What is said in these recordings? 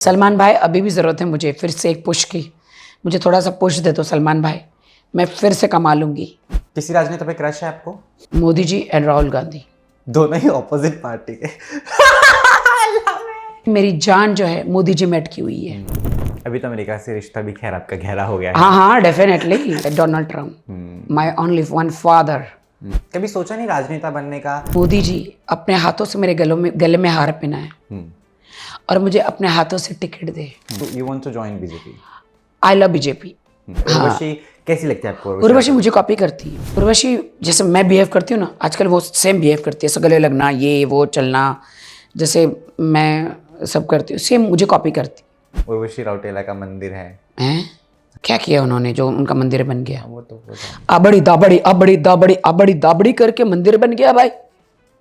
सलमान भाई अभी भी ज़रूरत है मुझे फिर से एक पुश की। मुझे थोड़ा सा पुश दे दो सलमान भाई, मैं फिर से कमा लूंगी। किसी राजनेता पे क्रश है आपको? मोदी जी एंड राहुल गांधी, दोनों ही ऑपोजिट पार्टी के। मेरी जान जो है मोदी जी में अटकी हुई है। अभी तो अमेरिका से रिश्ता भी खैर आपका गहरा हो गया है। हाँ हाँ definitely, Donald Trump my only one father. कभी सोचा नहीं राजनेता बनने का? मोदी जी अपने हाथों से मेरे गले में हार पहनाए और मुझे अपने हाथों से टिकट दे। You want to join BJP? I love BJP. Urvashi कैसी लगती है आपको? उर्वशी मुझे कॉपी करती है। उर्वशी जैसे मैं बिहेव करती हूँ ना आजकल, वो सेम बिहेव करती है। ऐसा गले लगना, ये वो चलना, जैसे मैं सब करती हूँ सेम मुझे कॉपी करती उर्वशी रौटेला का मंदिर है। हैं। क्या किया उन्होंने जो उनका मंदिर बन गया? वो तो आबड़ी दाबड़ी आबड़ी दाबड़ी आबड़ी दाबड़ी करके मंदिर बन गया भाई,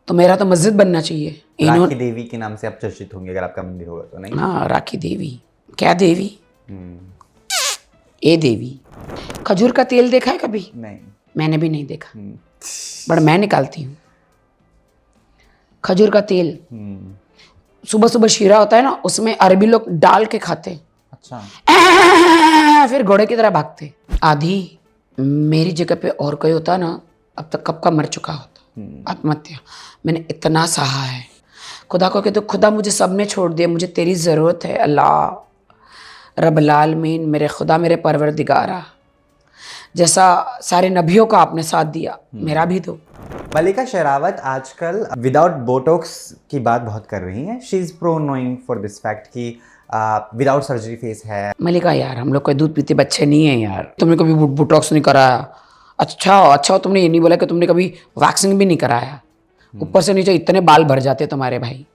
तो मेरा तो मस्जिद बनना चाहिए। राखी देवी के नाम से आप चर्चित होंगे अगर आपका मंदिर होगा तो। नहीं? हाँ राखी देवी, क्या देवी? ए देवी। खजूर का तेल देखा है कभी? नहीं। मैंने भी नहीं देखा, बट मैं निकालती हूँ खजूर का तेल। सुबह सुबह शीरा होता है ना, उसमें अरबी लोग डाल के खाते। अच्छा। फिर घोड़े की तरह भागते। आधी मेरी जगह पे और कोई होता ना, अब तक कब का मर चुका होता। आत्महत्या मैंने इतना सहा है। खुदा को कहते खुदा मुझे सब में छोड़ दिया, मुझे तेरी ज़रूरत है अल्लाह रब्बुल आलमीन, मेरे खुदा मेरे परवरदिगारा। जैसा सारे नबियों का आपने साथ दिया, मेरा भी दो। मल्लिका शेरावत आजकल विदाउट बोटॉक्स की बात बहुत कर रही हैं। She is pro knowing for this fact कि विदाउट सर्जरी फेस है। मल्लिका यार, हम लोग कोई दूध पीते बच्चे नहीं हैं यार। तुमने कभी बोटॉक्स नहीं कराया? अच्छा तुमने ये नहीं बोला कि तुमने कभी वैक्सिंग भी नहीं कराया। ऊपर से नीचे इतने बाल भर जाते तुम्हारे भाई।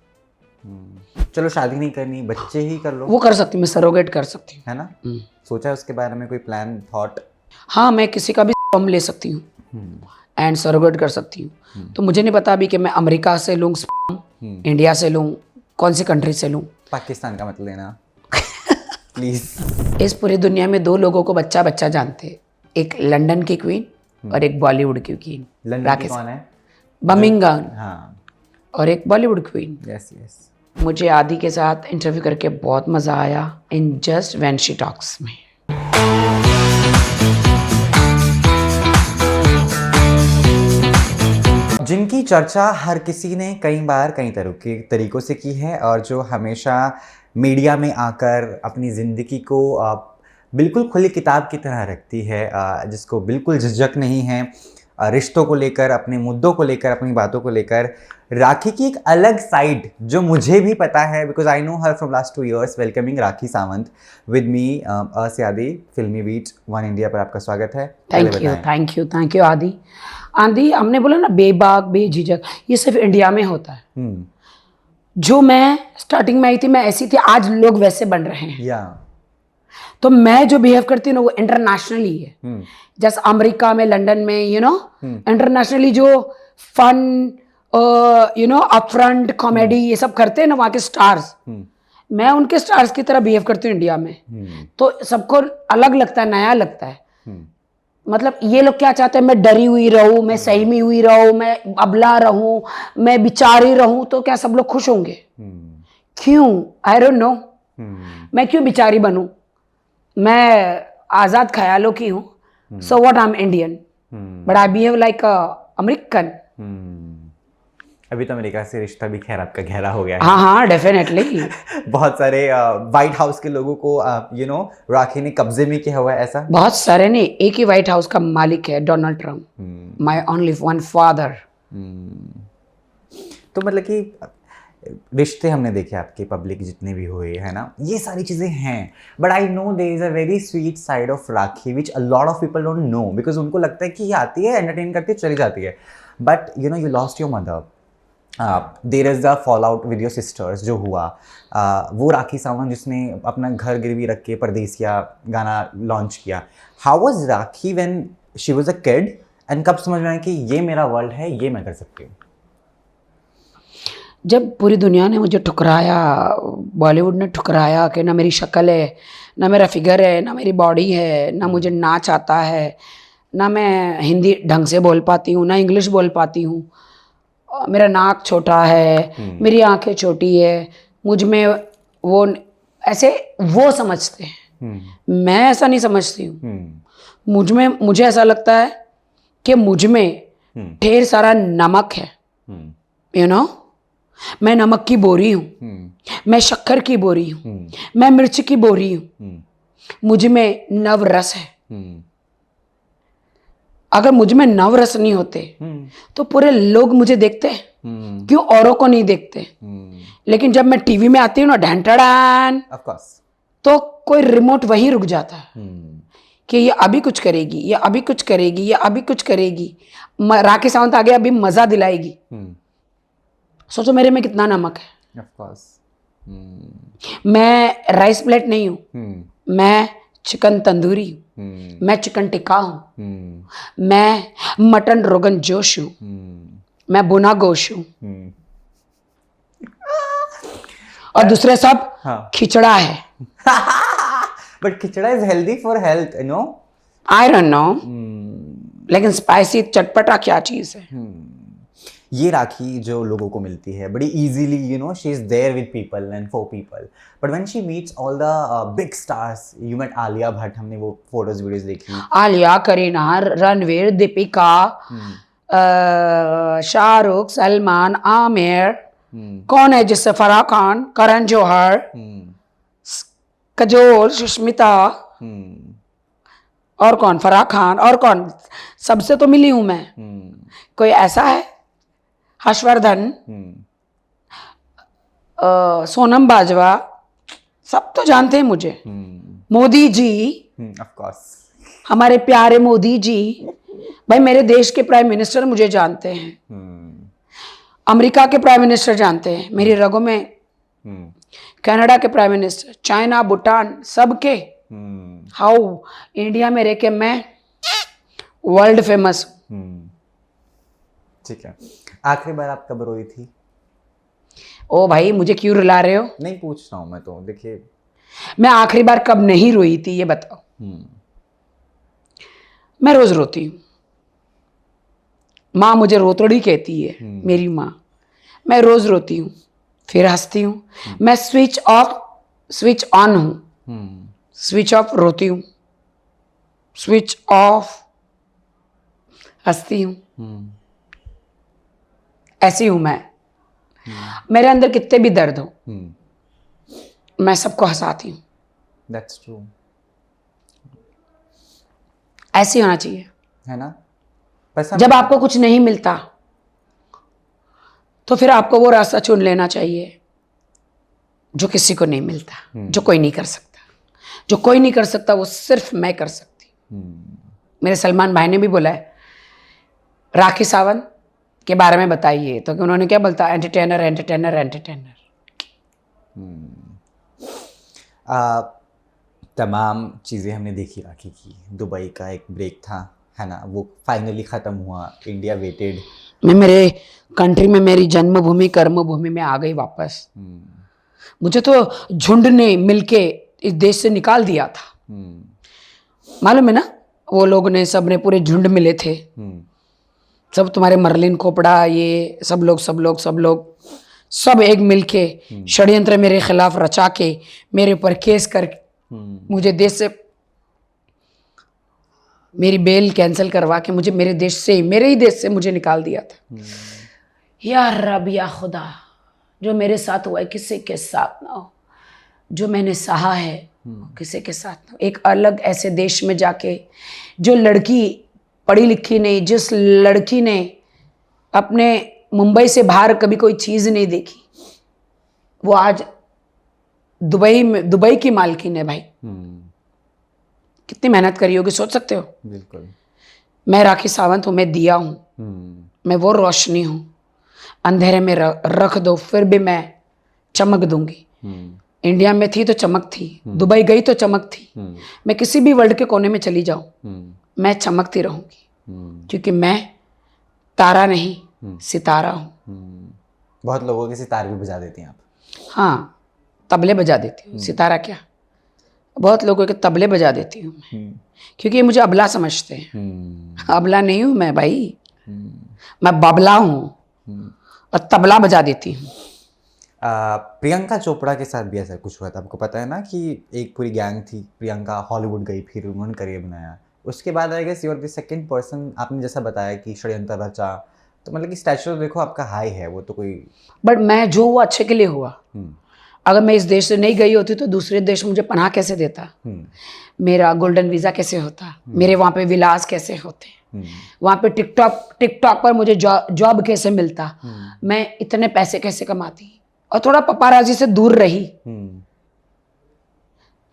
चलो शादी नहीं करनी, बच्चे ही कर लो। वो कर सकती हूँ, मैं सरोगेट कर सकती हूँ, है ना? सोचा है उसके बारे में कोई प्लान, थॉट? हाँ मैं किसी का भी स्पर्म ले सकती हूँ एंड सरोगेट कर सकती हूँ। तो मुझे नहीं पता अभी कि मैं अमेरिका से लूँ स्पर्म, इंडिया से लूँ, कौन सी कंट्री से लूँ। पाकिस्तान का मत लेना प्लीज। इस पूरी दुनिया में दो लोगों को बच्चा बच्चा जानते हैं, एक लंदन की क्वीन और एक बॉलीवुड की क्वीन। लंदन की कौन है? बर्मिंघम। हाँ। और एक बॉलीवुड क्वीन। Yes yes. मुझे आदि के साथ इंटरव्यू करके बहुत मज़ा आया in just when she talks में। जिनकी चर्चा हर किसी ने कई बार कई तरीकों से की है और जो हमेशा मीडिया में आकर अपनी ज़िंदगी को बिल्कुल खुली किताब की तरह रखती है, जिसको बिल्कुल झिझक नहीं है रिश्तों को लेकर, अपने मुद्दों को लेकर, अपनी बातों को लेकर। राखी की एक अलग साइड जो मुझे भी पता है, because I know her from last 2 years। Welcoming Rakhi Sawant with me आदि, फिल्मी बीट वन इंडिया पर आपका स्वागत है। थैंक यू आदि। आदि हमने बोला ना बेबाक बेझिझक, ये सिर्फ इंडिया में होता है। जो मैं स्टार्टिंग में आई थी मैं ऐसी थी, आज लोग वैसे बन रहे हैं। तो मैं जो बिहेव करती हूँ ना वो इंटरनेशनली है। जैसे अमेरिका में, लंदन में, इंटरनेशनली जो फन अपफ्रंट कॉमेडी ये सब करते हैं ना वहाँ के स्टार्स, मैं उनके स्टार्स की तरह बिहेव करती हूँ इंडिया में। तो सबको अलग लगता है, नया लगता है। मतलब ये लोग क्या चाहते हैं, मैं डरी हुई रहूं, मैं सहमी हुई रहूं, मैं अबला रहूं, मैं बिचारी रहूं, तो क्या सब लोग खुश होंगे? क्यों? आई डोंट नो। मैं क्यों बिचारी बनूं? मैं आज़ाद ख्यालों की हूँ। So what, I am Indian but I behave like American. अभी तो अमेरिका से रिश्ता भी खैर आपका गहरा हो गया है। हाँ डेफिनेटली। बहुत सारे व्हाइट हाउस के लोगों को राखी ने कब्जे में किया हुआ है ऐसा? बहुत सारे नहीं, एक ही व्हाइट हाउस का मालिक है Donald Trump, my only one father. तो मतलब कि रिश्ते हमने देखे आपके पब्लिक जितने भी हुए है ना, ये सारी चीज़ें हैं, but I know there is a very sweet side of Rakhi which a lot of people don't know, because उनको लगता है कि ये आती है, एंटरटेन करती है, चली जाती है। But you lost your mother, there is the fall out with your sisters जो हुआ, वो राखी सावंत जिसने अपना घर गिरवी रख के परदेसिया गाना लॉन्च किया। How was rakhi when she was a kid, and कब समझ में आया कि ये मेरा वर्ल्ड है, ये मैं कर सकती हूँ? जब पूरी दुनिया ने मुझे ठुकराया, बॉलीवुड ने ठुकराया कि ना मेरी शक्ल है, ना मेरा फिगर है, ना मेरी बॉडी है, ना मुझे नाच आता है, ना मैं हिंदी ढंग से बोल पाती हूँ, ना इंग्लिश बोल पाती हूँ, मेरा नाक छोटा है, मेरी आंखें छोटी है, मुझ में वो ऐसे वो समझते हैं, मैं ऐसा नहीं समझती हूँ। मुझे ऐसा लगता है कि मुझ में ढेर सारा नमक है, यू नो, मैं नमक की बोरी हूँ, मैं शक्कर की बोरी हूँ, मैं मिर्च की बोरी हूँ, मुझ में नव रस है। अगर मुझ में नव रस नहीं होते तो पूरे लोग मुझे देखते हैं, क्यों औरों को नहीं देखते? लेकिन जब मैं टीवी में आती हूँ ना, ढैंटड़ान, ऑफ कोर्स, तो कोई रिमोट वहीं रुक जाता है कि ये अभी कुछ करेगी, ये अभी कुछ करेगी, ये अभी कुछ करेगी, राखी सावंत आगे अभी मजा दिलाएगी। सोचो मेरे में कितना नमक है। ऑफ कोर्स, मैं राइस प्लेट नहीं हूँ, मैं चिकन तंदूरी हूँ, मैं चिकन टिक्का हूँ, मैं मटन रोगन जोश हूँ, मैं बुना गोश हूँ, और दूसरे सब खिचड़ा है। बट खिचड़ा is healthy for health, you know. I don't know, लेकिन स्पाइसी चटपटा क्या चीज है? ये राखी जो लोगों को मिलती है बड़ी easily, you know, she is there with people and for people, but when she meets all the big stars, you met Alia Bhatt, हमने वो फोटोज वीडियोस देखी, आलिया, करीना, रणवीर, दीपिका, शाहरुख, सलमान, आमिर, कौन है जिससे, फराह खान, करण जौहर, कजोल, सुष्मिता, और कौन, फराह खान, और कौन, सबसे तो मिली हूं मैं। कोई ऐसा है? हर्षवर्धन, सोनम बाजवा, सब तो जानते हैं मुझे। मोदी जी, ऑफ कोर्स, हमारे प्यारे मोदी जी, भाई मेरे देश के प्राइम मिनिस्टर मुझे जानते हैं, अमेरिका के प्राइम मिनिस्टर जानते हैं मेरी रगों में, कनाडा के प्राइम मिनिस्टर, चाइना, भूटान, सबके। हाउ इंडिया में रह के मैं वर्ल्ड फेमस हूँ। ठीक है, आखिरी बार आप कब रोई थी? ओ भाई, मुझे क्यों रुला रहे हो? नहीं पूछ रहा हूँ मैं तो, देखिए मैं आखिरी बार कब नहीं रोई थी ये बताओ। मैं रोज रोती हूँ, माँ मुझे रोतड़ी कहती है, मेरी माँ। मैं रोज रोती हूँ, फिर हंसती हूँ। मैं स्विच ऑफ स्विच ऑन हूँ, स्विच ऑफ रोती हूँ, स्विच ऑफ हंसती हूँ, ऐसी हूं मैं। मेरे अंदर कितने भी दर्द हो, मैं सबको हंसाती हूँ। दैट्स ट्रू, ऐसी होना चाहिए, है ना? पैसा जब आपको कुछ नहीं मिलता तो फिर आपको वो रास्ता चुन लेना चाहिए जो किसी को नहीं मिलता, जो कोई नहीं कर सकता। जो कोई नहीं कर सकता वो सिर्फ मैं कर सकती। मेरे सलमान भाई ने भी बोला है राखी सावंत के बारे में बताइए, तो कि उन्होंने क्या बोलता, एंटरटेनर एंटरटेनर एंटरटेनर। तमाम चीज़ें हमने देखी राखी की। दुबई का एक ब्रेक था, है ना, वो फाइनली ख़त्म हुआ। इंडिया वेटेड, मैं मेरे कंट्री में, मेरी जन्मभूमि कर्मभूमि में आ गई वापस। मुझे तो झुंड ने मिलके इस देश से निकाल दिया था, मालूम है ना? वो लोग ने, सब ने, पूरे झुंड मिले थे, सब तुम्हारे मर्लिन खोपड़ा, ये सब लोग सब एक मिलके षड्यंत्र मेरे खिलाफ रचा के मेरे ऊपर केस कर मुझे देश से, मेरी बेल कैंसिल करवा के मुझे मेरे देश से, मेरे ही देश से मुझे निकाल दिया था। या रब, या खुदा, जो मेरे साथ हुआ है किसी के साथ ना हो, जो मैंने सहा है किसी के साथ ना हो। एक अलग ऐसे देश में जाके, जो लड़की पढ़ी लिखी नहीं, जिस लड़की ने अपने मुंबई से बाहर कभी कोई चीज़ नहीं देखी, वो आज दुबई की मालकिन है। भाई कितनी मेहनत करी होगी, सोच सकते हो? बिल्कुल। मैं राखी सावंत हूँ, मैं दिया हूँ, मैं वो रोशनी हूँ, अंधेरे में रख दो फिर भी मैं चमक दूंगी। इंडिया में थी तो चमक थी, दुबई गई तो चमक थी, मैं किसी भी वर्ल्ड के कोने में चली जाऊं मैं चमकती रहूंगी, क्योंकि मैं तारा नहीं सितारा हूँ। बहुत लोगों के सितार भी बजा देती हैं आप। हाँ, तबले बजा देती हूँ, सितारा क्या, बहुत लोगों के तबले बजा देती हूँ मैं, क्योंकि ये मुझे अबला समझते हैं। अबला नहीं हूँ मैं भाई, मैं बबला हूँ और तबला बजा देती हूँ। प्रियंका चोपड़ा के साथ भी ऐसा कुछ हुआ था, आपको पता है ना कि एक पूरी गैंग थी, प्रियंका हॉलीवुड गई, फिर उन्होंने करियर बनाया, उसके बाद I guess you are the second person, आपने जैसा बताया कि षड्यंत्र रचा, तो मतलब कि स्टैचर देखो आपका हाई है, वो तो कोई बट मैं जो हुआ अच्छे के लिए हुआ। अगर मैं इस देश से नहीं गई होती तो दूसरे देश मुझे पनाह कैसे देता, मेरा गोल्डन वीज़ा कैसे होता, मेरे वहाँ पे विलास कैसे होते, वहाँ पे टिकटॉक पर मुझे जॉब कैसे मिलता, मैं इतने पैसे कैसे कमाती, और थोड़ा पपाराजी से दूर रही।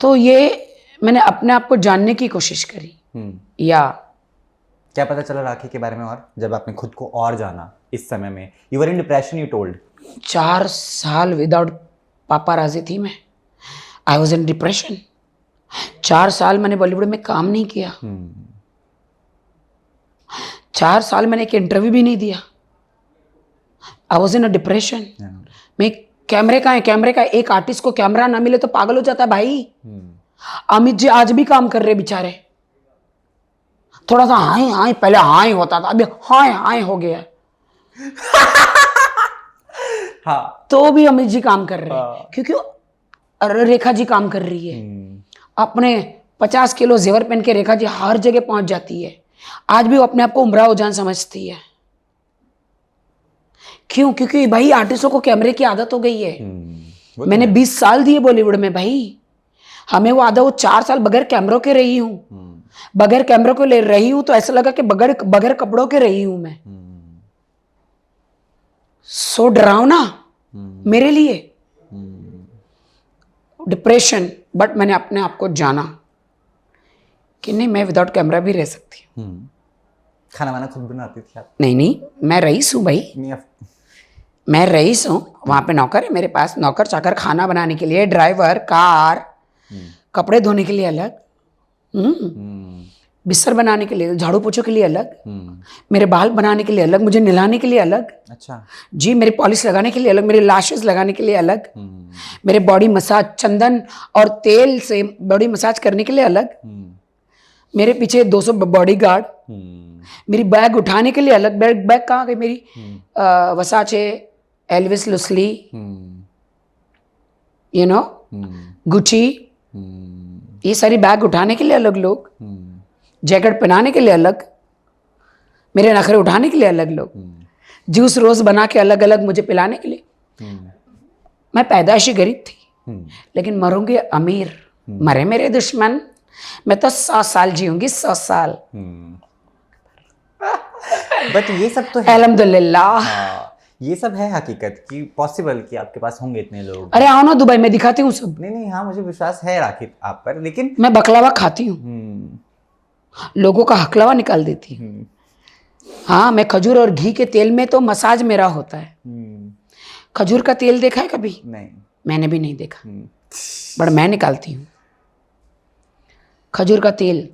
तो ये मैंने अपने आप को जानने की कोशिश करी। या क्या पता चला राखी के बारे में, और जब आपने खुद को और जाना इस समय में, you were in depression, you told 4 साल विदाउट पापाराजी थी मैं, आई वॉज इन डिप्रेशन। 4 साल मैंने बॉलीवुड में काम नहीं किया, 4 साल मैंने एक इंटरव्यू भी नहीं दिया, I was in a depression. मैं कैमरे का है, कैमरे का एक आर्टिस्ट को कैमरा ना मिले तो पागल हो जाता है भाई। अमित जी आज भी काम कर रहे बेचारे, थोड़ा सा हाय हाय, पहले हाय होता था, अभी हाय हाय हो गया। हाँ, तो भी अमित जी काम कर रहे हैं, क्योंकि रेखा जी काम कर रही है, अपने 50 किलो जेवर पहन के रेखा जी हर जगह पहुंच जाती है। आज भी वो अपने आप को उमराव जान समझती है। क्यों? क्योंकि भाई आर्टिस्टों को कैमरे की आदत हो गई है। मैंने 20 साल दिए बॉलीवुड में भाई, हमें वो आदत, वो 4 साल बगैर कैमरों के रही हूँ, बगैर कैमरों को ले रही हूँ तो ऐसा लगा कि बगैर कपड़ों के रही हूं मैं। सो डरावना मेरे लिए, डिप्रेशन। बट मैंने अपने आप को जाना कि नहीं, मैं विदाउट कैमरा भी रह सकती हूँ। खाना वाना खुद बनाती थी आप? नहीं, मैं रईस हूँ भाई, मैं रईस हूँ। वहाँ पे नौकर है मेरे पास, नौकर चाकर, खाना बनाने के लिए ड्राइवर, कार, कपड़े धोने के लिए अलग, बिस्तर बनाने के लिए, झाड़ू पोछो के लिए अलग, मेरे बाल बनाने के लिए अलग, मुझे नहलाने के लिए अलग, अच्छा जी, मेरे पॉलिश लगाने के लिए अलग, मेरे लैशेस लगाने के लिए अलग, मेरे बॉडी मसाज, चंदन और तेल से बॉडी मसाज करने के लिए अलग, मेरे पीछे 200 बॉडीगार्ड, मेरी बैग उठाने के लिए अलग बैग कहाँ गई मेरी, वसाचे, एल्विस लुसली, यू नो, गुची, ये सारी बैग उठाने के लिए अलग लोग, जैकेट पहनाने के लिए अलग, मेरे नखरे उठाने के लिए अलग लोग, जूस रोज बना के अलग अलग मुझे पिलाने के लिए। मैं पैदाइशी गरीब थी लेकिन मरूंगी अमीर। मरे मेरे दुश्मन, मैं तो 100 साल जीऊंगी, 100 साल। बट ये सब तो है, अल्हम्दुलिल्लाह। ये सब है हकीकत कि पॉसिबल कि आपके पास होंगे इतने लोग। अरे आओ ना दुबई में, दिखाती हूँ सब। नहीं, हाँ मुझे विश्वास है राखी आप पर, लेकिन मैं बकलावा खाती हूँ, लोगों का हकलावा निकाल देती हूँ। हाँ, मैं खजूर और घी के तेल में तो मसाज मेरा होता है। खजूर का तेल देखा है कभी? नहीं, मैंने भी नहीं देखा, बट मैं निकालती हूँ खजूर का तेल।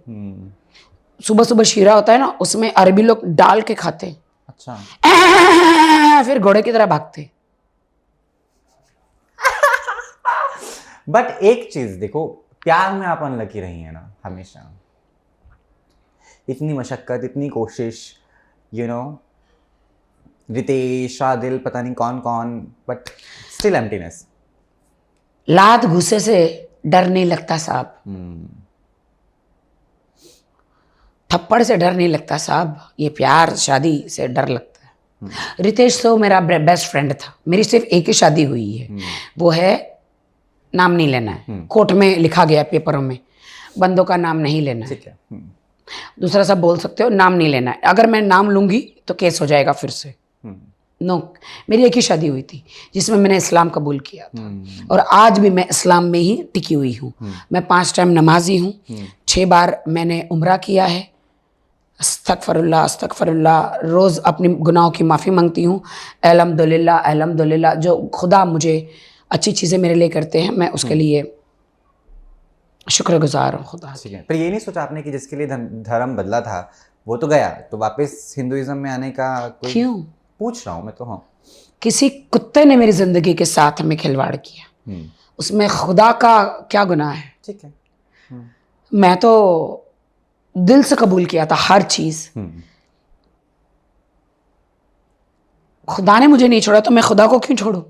सुबह सुबह शीरा होता है ना, उसमें अरबी लोग डाल के खाते। अच्छा। फिर घोड़े की तरह भागते। बट एक चीज देखो, प्यार में आप अनलकी रही है ना हमेशा, इतनी मशक्कत, इतनी कोशिश, यू नो, रितेश, आदिल, पता नहीं कौन कौन, बट स्टिल एम्प्टीनेस। लात घुसे से डर नहीं लगता साहब, थप्पड़ से डर नहीं लगता साहब, ये प्यार शादी से डर लगता है। रितेश तो मेरा बेस्ट फ्रेंड था, मेरी सिर्फ एक ही शादी हुई है, वो है, नाम नहीं लेना है, कोर्ट में लिखा गया पेपरों में, बंदों का नाम नहीं लेना है। ठीक है। दूसरा सब बोल सकते हो, नाम नहीं लेना है। अगर मैं नाम लूंगी तो केस हो जाएगा फिर से। नो, मेरी एक ही शादी हुई थी जिसमें मैंने इस्लाम कबूल किया था, और आज भी मैं इस्लाम में ही टिकी हुई हूँ। मैं 5 टाइम नमाजी हूँ, 6 बार मैंने उम्रा किया है। अस्तगफिरुल्लाह अस्तगफिरुल्लाह, रोज़ अपनी गुनाहों की माफ़ी मांगती हूँ। अल्हम्दुलिल्लाह अल्हम्दुलिल्लाह, जो खुदा मुझे अच्छी चीज़ें मेरे लिए करते हैं, मैं उसके लिए शुक्रगुजार हूँ खुदा। ठीक है, पर ये नहीं सोचा आपने कि जिसके लिए धर्म बदला था वो तो गया, तो वापस हिंदुइज्म में आने का कोई? क्यों? पूछ रहा हूँ मैं तो। हाँ, किसी कुत्ते ने मेरी जिंदगी के साथ में खिलवाड़ किया, उसमें खुदा का क्या गुनाह है? ठीक है। मैं तो दिल से कबूल किया था हर चीज। खुदा ने मुझे नहीं छोड़ा तो मैं खुदा को क्यों छोड़ूं?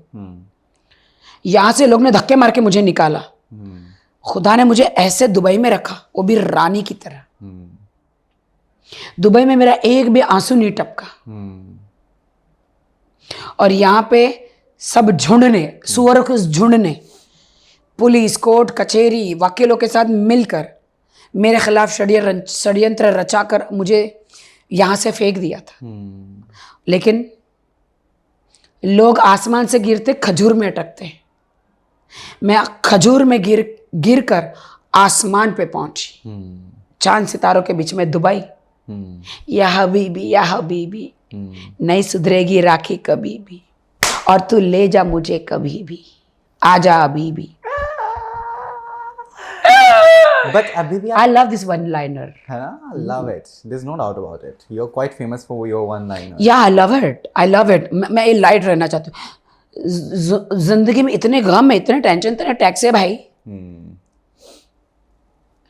यहाँ से लोग ने धक्के मार के मुझे निकाला, खुदा ने मुझे ऐसे दुबई में रखा, वो भी रानी की तरह। दुबई में मेरा एक भी आंसू नहीं टपका। और यहाँ पे सब झुंड ने, सुअरों के उस झुंड ने पुलिस, कोर्ट, कचहरी, वकीलों के साथ मिलकर मेरे खिलाफ षड्यंत्र रचाकर मुझे यहाँ से फेंक दिया था। लेकिन लोग आसमान से गिरते खजूर में अटकते हैं, मैं खजूर में गिर कर आसमान पे पहुंची, चांद सितारों के बीच में दुबई। या हबीबी नहीं सुधरेगी राखी कभी भी, और तू ले जा मुझे कभी भी, आजा अभी भी। बट अभी भी I love this one liner. है ना, I love it. There's no doubt about it. You're quite famous for your one liner. Yeah, I love it. I love it. मैं ये लाइट रहना चाहती हूँ। जिंदगी में इतने गम है, इतने टेंशन, इतने टैक्स है भाई।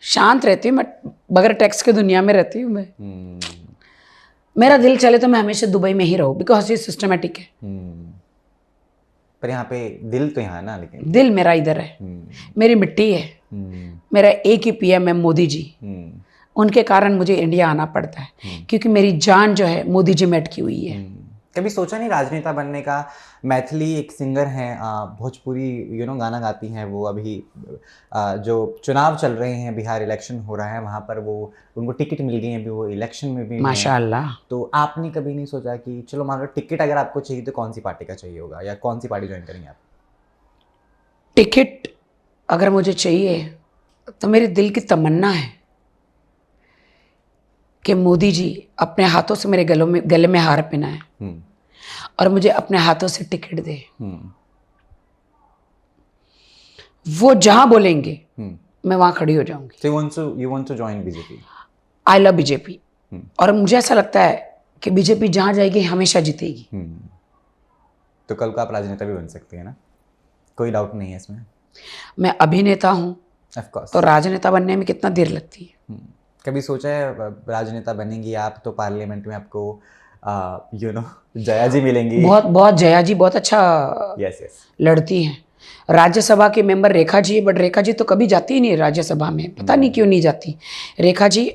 शांत रहती हूँ मैं, बगैर टैक्स की दुनिया में रहती हूँ मैं। मेरा दिल चले तो मैं हमेशा दुबई में ही रहूँ, बिकॉज ये सिस्टमेटिक है। पर यहाँ पे दिल तो यहाँ है ना, लेकिन दिल मेरा इधर है, मेरी मिट्टी है। मेरा एक ही पीएम है, मोदी जी। उनके कारण मुझे इंडिया आना पड़ता है, क्योंकि मेरी जान जो है मोदी जी में अटकी हुई है। कभी सोचा नहीं राजनेता बनने का? मैथिली एक सिंगर हैं, भोजपुरी गाना गाती हैं वो। अभी जो चुनाव चल रहे हैं, बिहार इलेक्शन हो रहा है, वहाँ पर वो उनको टिकट मिल गई है, अभी वो इलेक्शन में भी माशाल्लाह। तो आपने कभी नहीं सोचा कि चलो मान लो टिकट अगर आपको चाहिए तो कौन सी पार्टी का चाहिए होगा, या कौन सी पार्टी ज्वाइन करेंगे आप? टिकट अगर मुझे चाहिए तो मेरे दिल की तमन्ना है कि मोदी जी अपने हाथों से मेरे गले में हार पहनाए और मुझे अपने हाथों से टिकट दे। वो जहां बोलेंगे मैं वहां खड़ी हो जाऊंगी। So you want to join BJP? I love BJP. और मुझे ऐसा लगता है कि बीजेपी जहां जाएगी हमेशा जीतेगी। तो कल को आप राजनेता भी बन सकते हैं ना, कोई डाउट नहीं है इसमें। मैं अभिनेता हूं, ऑफ कोर्स। तो राजनेता बनने में कितना देर लगती है। कभी सोचा है राजनेता बनेंगी आप तो पार्लियामेंट में आपको जया जी मिलेंगी? बहुत जया जी बहुत अच्छा यस लड़ती हैं। राज्यसभा के मेंबर रेखा जी, बट रेखा जी तो कभी जाती ही नहीं राज्यसभा में, पता नहीं क्यों नहीं जाती। रेखा जी,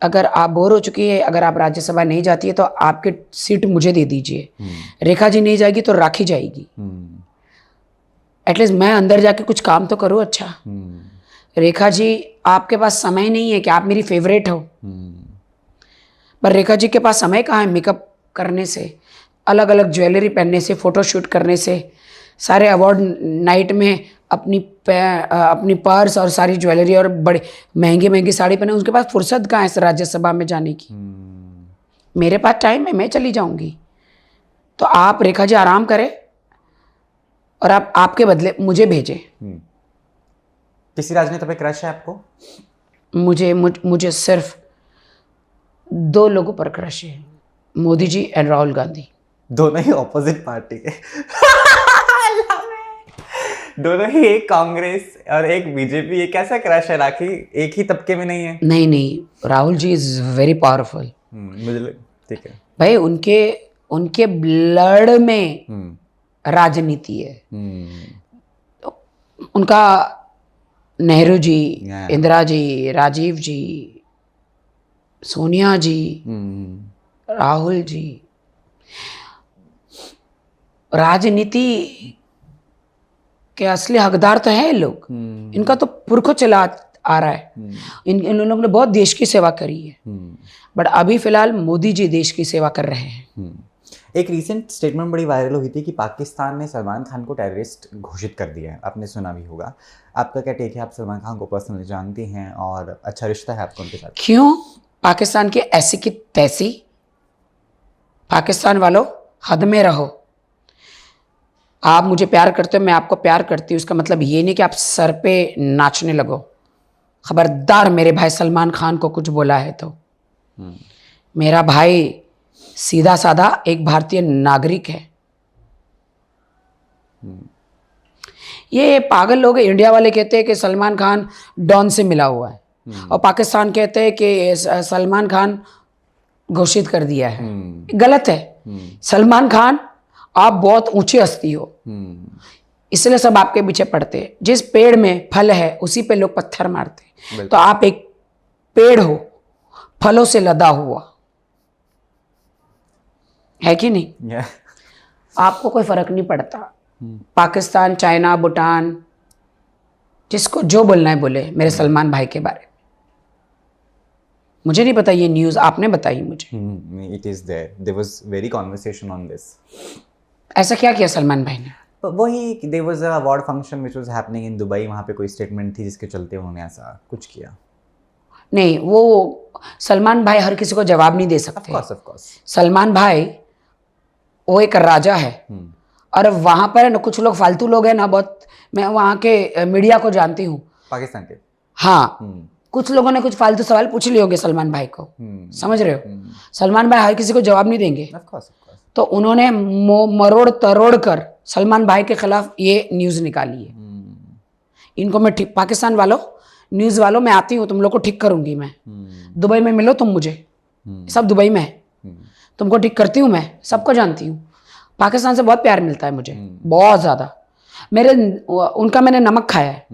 अगर आप बोर हो चुकी है, अगर आप राज्यसभा नहीं जाती है तो आपकी सीट मुझे दे दीजिए। रेखा जी नहीं जाएगी तो राखी जाएगी। एटलीस्ट मैं अंदर जाके कुछ काम तो करूँ अच्छा। रेखा जी, आपके पास समय नहीं है कि आप मेरी फेवरेट हो, पर रेखा जी के पास समय कहाँ है मेकअप करने से, अलग अलग ज्वेलरी पहनने से, फोटोशूट करने से, सारे अवार्ड नाइट में अपनी पर्स और सारी ज्वेलरी और बड़ी महंगी महंगी साड़ी पहने। उसके पास फुर्सत कहाँ है राज्यसभा में जाने की। मेरे पास टाइम है, मैं चली जाऊंगी। तो आप रेखा जी आराम करें और आप आपके बदले मुझे भेजें। किसी राजनेता पे क्रश है आपको? मुझे सिर्फ 2 लोगों पर क्रश है, मोदी जी एंड राहुल गांधी। दोनों ही ऑपोजिट पार्टी के दोनों ही, एक कांग्रेस और एक बीजेपी। ये कैसा क्रश है राखी? एक ही तबके में नहीं है? नहीं, Rahul ji is very powerful. मुझे ठीक है भाई, उनके ब्लड में राजनीति है। उनका नेहरू जी, इंदिरा जी, राजीव जी, सोनिया जी, राहुल जी, राजनीति के असली हकदार तो हैं लोग। इनका तो पुरखों चला आ रहा है। इन लोगों ने बहुत देश की सेवा करी है, बट अभी फिलहाल मोदी जी देश की सेवा कर रहे हैं। एक रीसेंट स्टेटमेंट बड़ी वायरल हुई थी कि पाकिस्तान ने सलमान खान को टेररिस्ट घोषित कर दिया है, आपने सुना भी होगा। आपका क्या टेक है? आप सलमान खान को पर्सनली जानती हैं और अच्छा रिश्ता है आपका उनके साथ? क्यों? पाकिस्तान की ऐसी की तैसी। पाकिस्तान वालों, हद में रहो। आप मुझे प्यार करते हो, मैं आपको प्यार करती हूँ, इसका मतलब ये नहीं कि आप सर पे नाचने लगो। खबरदार मेरे भाई सलमान खान को कुछ बोला है तो। मेरा भाई सीधा साधा एक भारतीय नागरिक है। ये पागल लोग इंडिया वाले कहते हैं कि सलमान खान डॉन से मिला हुआ है, और पाकिस्तान कहते हैं कि सलमान खान घोषित कर दिया है। गलत है। सलमान खान, आप बहुत ऊंची हस्ती हो। इसलिए सब आपके पीछे पड़ते हैं। जिस पेड़ में फल है उसी पे लोग पत्थर मारते हैं। बिल्कुल। तो आप एक पेड़ हो, फलों से लदा हुआ, है कि नहीं? Yeah. आपको कोई फर्क नहीं पड़ता। पाकिस्तान, चाइना, भूटान, जिसको जो बोलना है बोले मेरे सलमान भाई के बारे में। मुझे नहीं पता, ये न्यूज़ आपने बताई मुझे। It is there. There was very conversation on this. ऐसा क्या किया सलमान भाई ने? वही there was a award function which was happening in Dubai. वहाँ पे कोई स्टेटमेंट थी जिसके चलते उन्होंने ऐसा कुछ किया। नहीं, वो सलमान भाई हर किसी को जवाब नहीं दे सकते। Of course. सलमान भाई वो एक राजा है। और वहाँ पर है ना कुछ लोग फालतू लोग हैं ना बहुत, मैं वहाँ के मीडिया को जानती हूँ, पाकिस्तान के। हाँ, कुछ लोगों ने कुछ फालतू सवाल पूछ लिए होंगे सलमान भाई को, समझ रहे हो? सलमान भाई हर किसी को जवाब नहीं देंगे। Of course. तो उन्होंने मरोड़ तरोड़ कर सलमान भाई के खिलाफ ये न्यूज़ निकाली है। इनको मैं ठीक, पाकिस्तान वालों, न्यूज़ वालों, मैं आती हूँ, तुम लोग को ठीक करूंगी मैं। दुबई में मिलो तुम मुझे, सब दुबई में है, तुमको ठीक करती हूँ मैं, सबको जानती हूँ। पाकिस्तान से बहुत प्यार मिलता है मुझे, बहुत ज़्यादा। उनका मैंने नमक खाया है।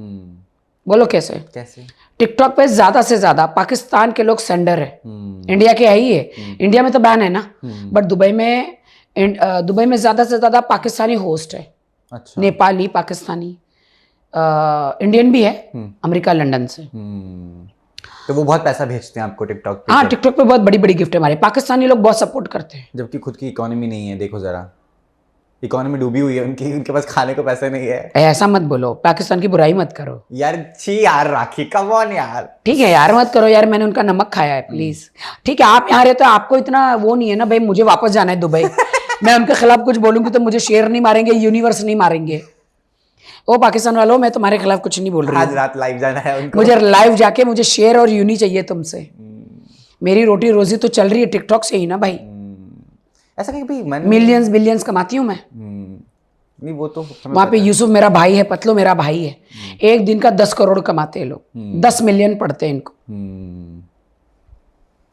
बोलो कैसे? टिकटॉक पे ज़्यादा से ज़्यादा पाकिस्तान के लोग सेंडर है। इंडिया के है ही है, इंडिया में तो बैन है ना, बट दुबई में ज़्यादा से ज़्यादा पाकिस्तानी होस्ट है। अच्छा। नेपाली, पाकिस्तानी, इंडियन भी है, अमेरिका, लंदन से। तो वो बहुत पैसा भेजते हैं आपको टिकटॉक पे? हाँ, टिकटॉक पे बहुत बड़ी बड़ी गिफ्ट है हमारे। पाकिस्तानी लोग बहुत सपोर्ट करते हैं। जबकि खुद की इकोनॉमी नहीं है, देखो जरा, इकोनॉमी डूबी हुई है उनकी, उनके पास खाने को पैसे नहीं है। ऐसा मत बोलो, पाकिस्तान की बुराई मत करो यार। छी यार राखी, कम ऑन यार। ठीक है यार, मत करो यार, मैंने उनका नमक खाया है, प्लीज। ठीक है, आप यहाँ रहते हो, आपको इतना वो नहीं है ना भाई, मुझे वापस जाना है दुबई। मैं उनके खिलाफ कुछ बोलूंगी तो मुझे शेर नहीं मारेंगे, यूनिवर्स नहीं मारेंगे। ओ पाकिस्तान वालों, मैं तुम्हारे खिलाफ कुछ नहीं बोल रही आज हूँ। रात लाइव जाना है उनको। मुझे लाइव जाके मुझे शेर और यूनी चाहिए तुमसे। मेरी रोटी रोजी तो चल रही है टिकटॉक से ही ना भाई। ऐसा नहीं भाई, मैंने मिलियंस बिलियंस कमाती हूँ मैं। नहीं, वो तो वहां पे यूसुफ मेरा भाई है, पतलो मेरा भाई है, एक दिन का 10 करोड़ कमाते हैं लोग, 10 मिलियन पड़ते हैं इनको।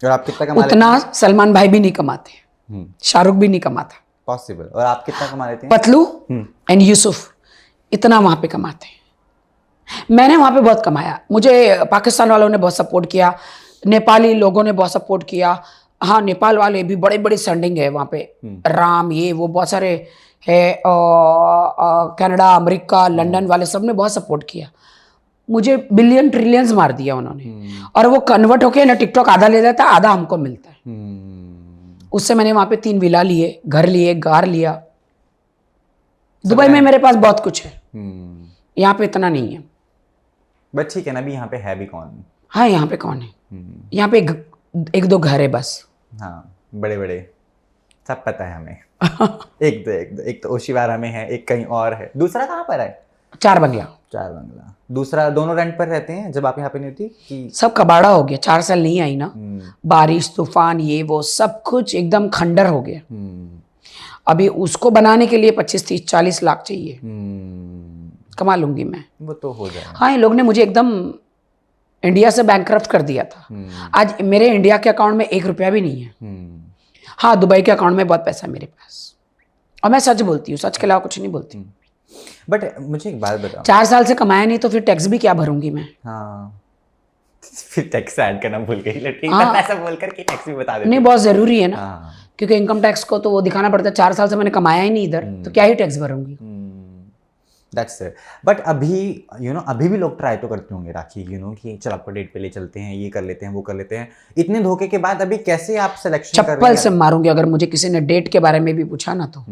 और आप कितना कमा लेते उतना सलमान भाई भी नहीं कमाते, शाहरुख भी नहीं कमाता। पॉसिबल। और आप कितना कमा लेते हैं? पतलू एंड यूसुफ इतना वहां पे कमाते हैं। मैंने वहां पे बहुत कमाया, मुझे पाकिस्तान वालों ने बहुत सपोर्ट किया, नेपाली लोगों ने बहुत सपोर्ट किया। हाँ, नेपाल वाले भी बड़े बड़े सेंडिंग है वहां पे, राम, ये वो बहुत सारे है, कनाडा, अमेरिका, लंदन वाले सब ने बहुत सपोर्ट किया मुझे। बिलियन ट्रिलियंस मार दिया उन्होंने। और वो कन्वर्ट होके ना टिकटॉक आधा ले लेता है, आधा हमको मिलता है। उससे मैंने वहां पे 3 विला लिए, घर लिए, कार लिया। दुबई में मेरे पास बहुत कुछ है, यहाँ पे इतना नहीं है। बट ठीक है ना, अभी यहाँ पे है भी कौन? हाँ, यहाँ पे कौन है? यहाँ पे एक दो घर है बस। हाँ, बड़े बड़े सब पता है हमें। एक तो ओशिवारा में है, एक कहीं और है, दूसरा कहाँ पर है? 4 बंगला। दूसरा दोनों रेंट पर रहते हैं जब आप यहाँ पे नहीं होती कि? सब कबाड़ा हो गया, 4 साल नहीं आई ना, बारिश तूफान ये वो सब कुछ एकदम खंडर हो गया। अभी उसको बनाने के लिए 25, 30, 40 लाख चाहिए। कमा लूंगी मैं, वो तो हो जाएगा। हाँ, ये लोग ने मुझे एकदम इंडिया से बैंकक्रप्ट कर दिया था। आज मेरे इंडिया के अकाउंट में 1 रुपया भी नहीं है। हाँ, दुबई के अकाउंट में बहुत पैसा है मेरे पास, और मैं सच बोलती हूँ, सच के अलावा कुछ नहीं बोलती हूँ। बट मुझे एक बात बताओ, 4 साल से कमाया नहीं तो फिर टैक्स भी क्या भरूंगी मैं? हाँ, फिर टैक्स ऐड करना भूल गई लड़की। हाँ, ऐसा बोलकर कि टैक्स भी बता देती। नहीं, बहुत जरूरी है ना। हाँ। क्योंकि इनकम टैक्स को तो वो दिखाना पड़ता है। 4 साल से मैंने कमाया ही नहीं इधर, तो क्या ही टैक्स भरूंगी। That's it. बट अभी अभी भी लोग ट्राई तो करते होंगे राखी, कि चल आपको डेट पे ले चलते हैं, ये कर लेते हैं, वो कर लेते हैं। इतने धोखे के बाद अभी कैसे आप सिलेक्शन कर रहे हैं? चप्पल से मारूंगी अगर मुझे किसी ने डेट के बारे में भी पूछा ना तो।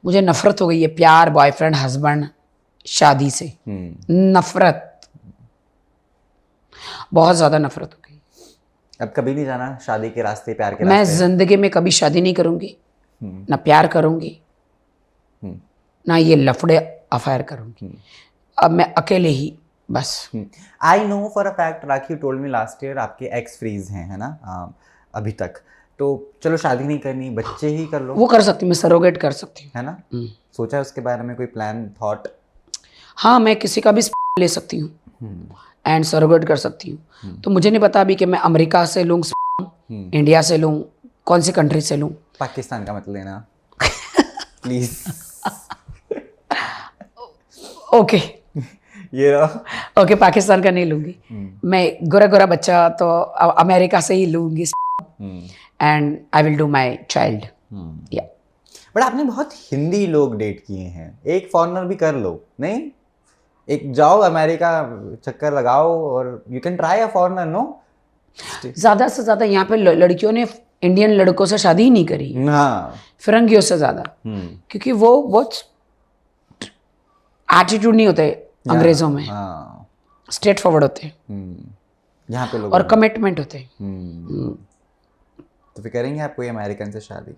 मुझे नफरत हो गई है प्यार, बॉयफ्रेंड, हस्बैंड, शादी से। नफरत, बहुत ज्यादा नफरत हो गई। अब कभी नहीं जाना शादी के रास्ते, प्यार के मैं रास्ते? जिंदगी में कभी शादी नहीं करूंगी, ना प्यार करूंगी, ना ये लफड़े अफेयर करूंगी। अब मैं अकेले ही बस। I know for a fact, rakhi told me last year आपके एक्स फ्रीज हैं, है ना, अभी तक। तो चलो शादी नहीं करनी, बच्चे ही कर लो। वो कर सकती हूँ, मैं सरोगेट कर सकती हूँ, है ना? सोचा है उसके बारे में कोई प्लान, थॉट? हाँ, मैं किसी का भी ले सकती हूँ एंड सरोगेट कर सकती हूँ। तो मुझे नहीं पता अभी कि मैं अमेरिका से लूँ, इंडिया से लूँ, कौन सी कंट्री से लूँ। पाकिस्तान का मत लेना प्लीज। ओके ये रहो। ओके, पाकिस्तान का नहीं लूंगी मैं, गोरा गोरा बच्चा तो अमेरिका से ही लूंगी, and I will do my child. या बट आपने बहुत हिंदी लोग डेट किए हैं, एक फॉरेनर भी कर लो, नहीं? एक जाओ अमेरिका, चक्कर लगाओ, और you can try a foreigner, no? ज्यादा से ज्यादा यहाँ पे लड़कियों ने इंडियन लड़कों से शादी ही नहीं करी, हाँ। फिरंगियों से ज्यादा, क्योंकि वो बहुत एटीट्यूड नहीं होते अंग्रेजों में, हाँ। स्ट्रेट फॉरवर्ड होते हैं यहाँ पे लोग और कमिटमेंट होते हैं। तो फिर करेंगे आप कोई अमेरिकन से शादी?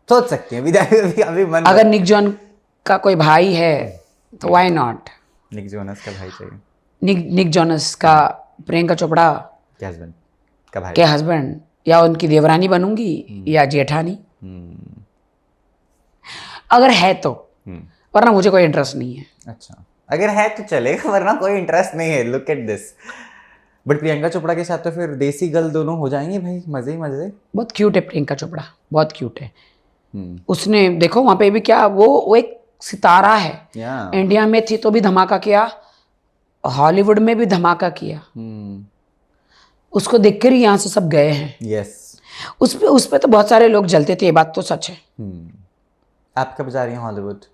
सोच सकते हैं अभी मन। अगर निक जॉन का कोई भाई है तो व्हाई नॉट? निक जोनस का भाई चाहिए? निक जॉनस का प्रियंका चोपड़ा के हस्बैंड का भाई? के हस्बैंड, या उनकी देवरानी बनूंगी या जेठानी, अगर है तो, वरना मुझे कोई इंटरेस्ट नहीं है। अच्छा, अगर है तो चलेगा, वरना कोई इंटरेस्ट नहीं है। Look at this. But Priyanka Chopra के साथ तो फिर देसी गर्ल दोनों हो जाएंगे भाई, मजे ही मजे। बहुत क्यूट है प्रियंका चोपड़ा, बहुत क्यूट है। उसने देखो वहां पे भी क्या, वो एक सितारा है। इंडिया में थी तो भी धमाका किया, हॉलीवुड में भी धमाका किया। उसको देखकर ही यहाँ से सब गए हैं। यस। उस पे तो बहुत सारे लोग जलते थे, ये बात तो सच है। आप कब जा रही हैं हॉलीवुड?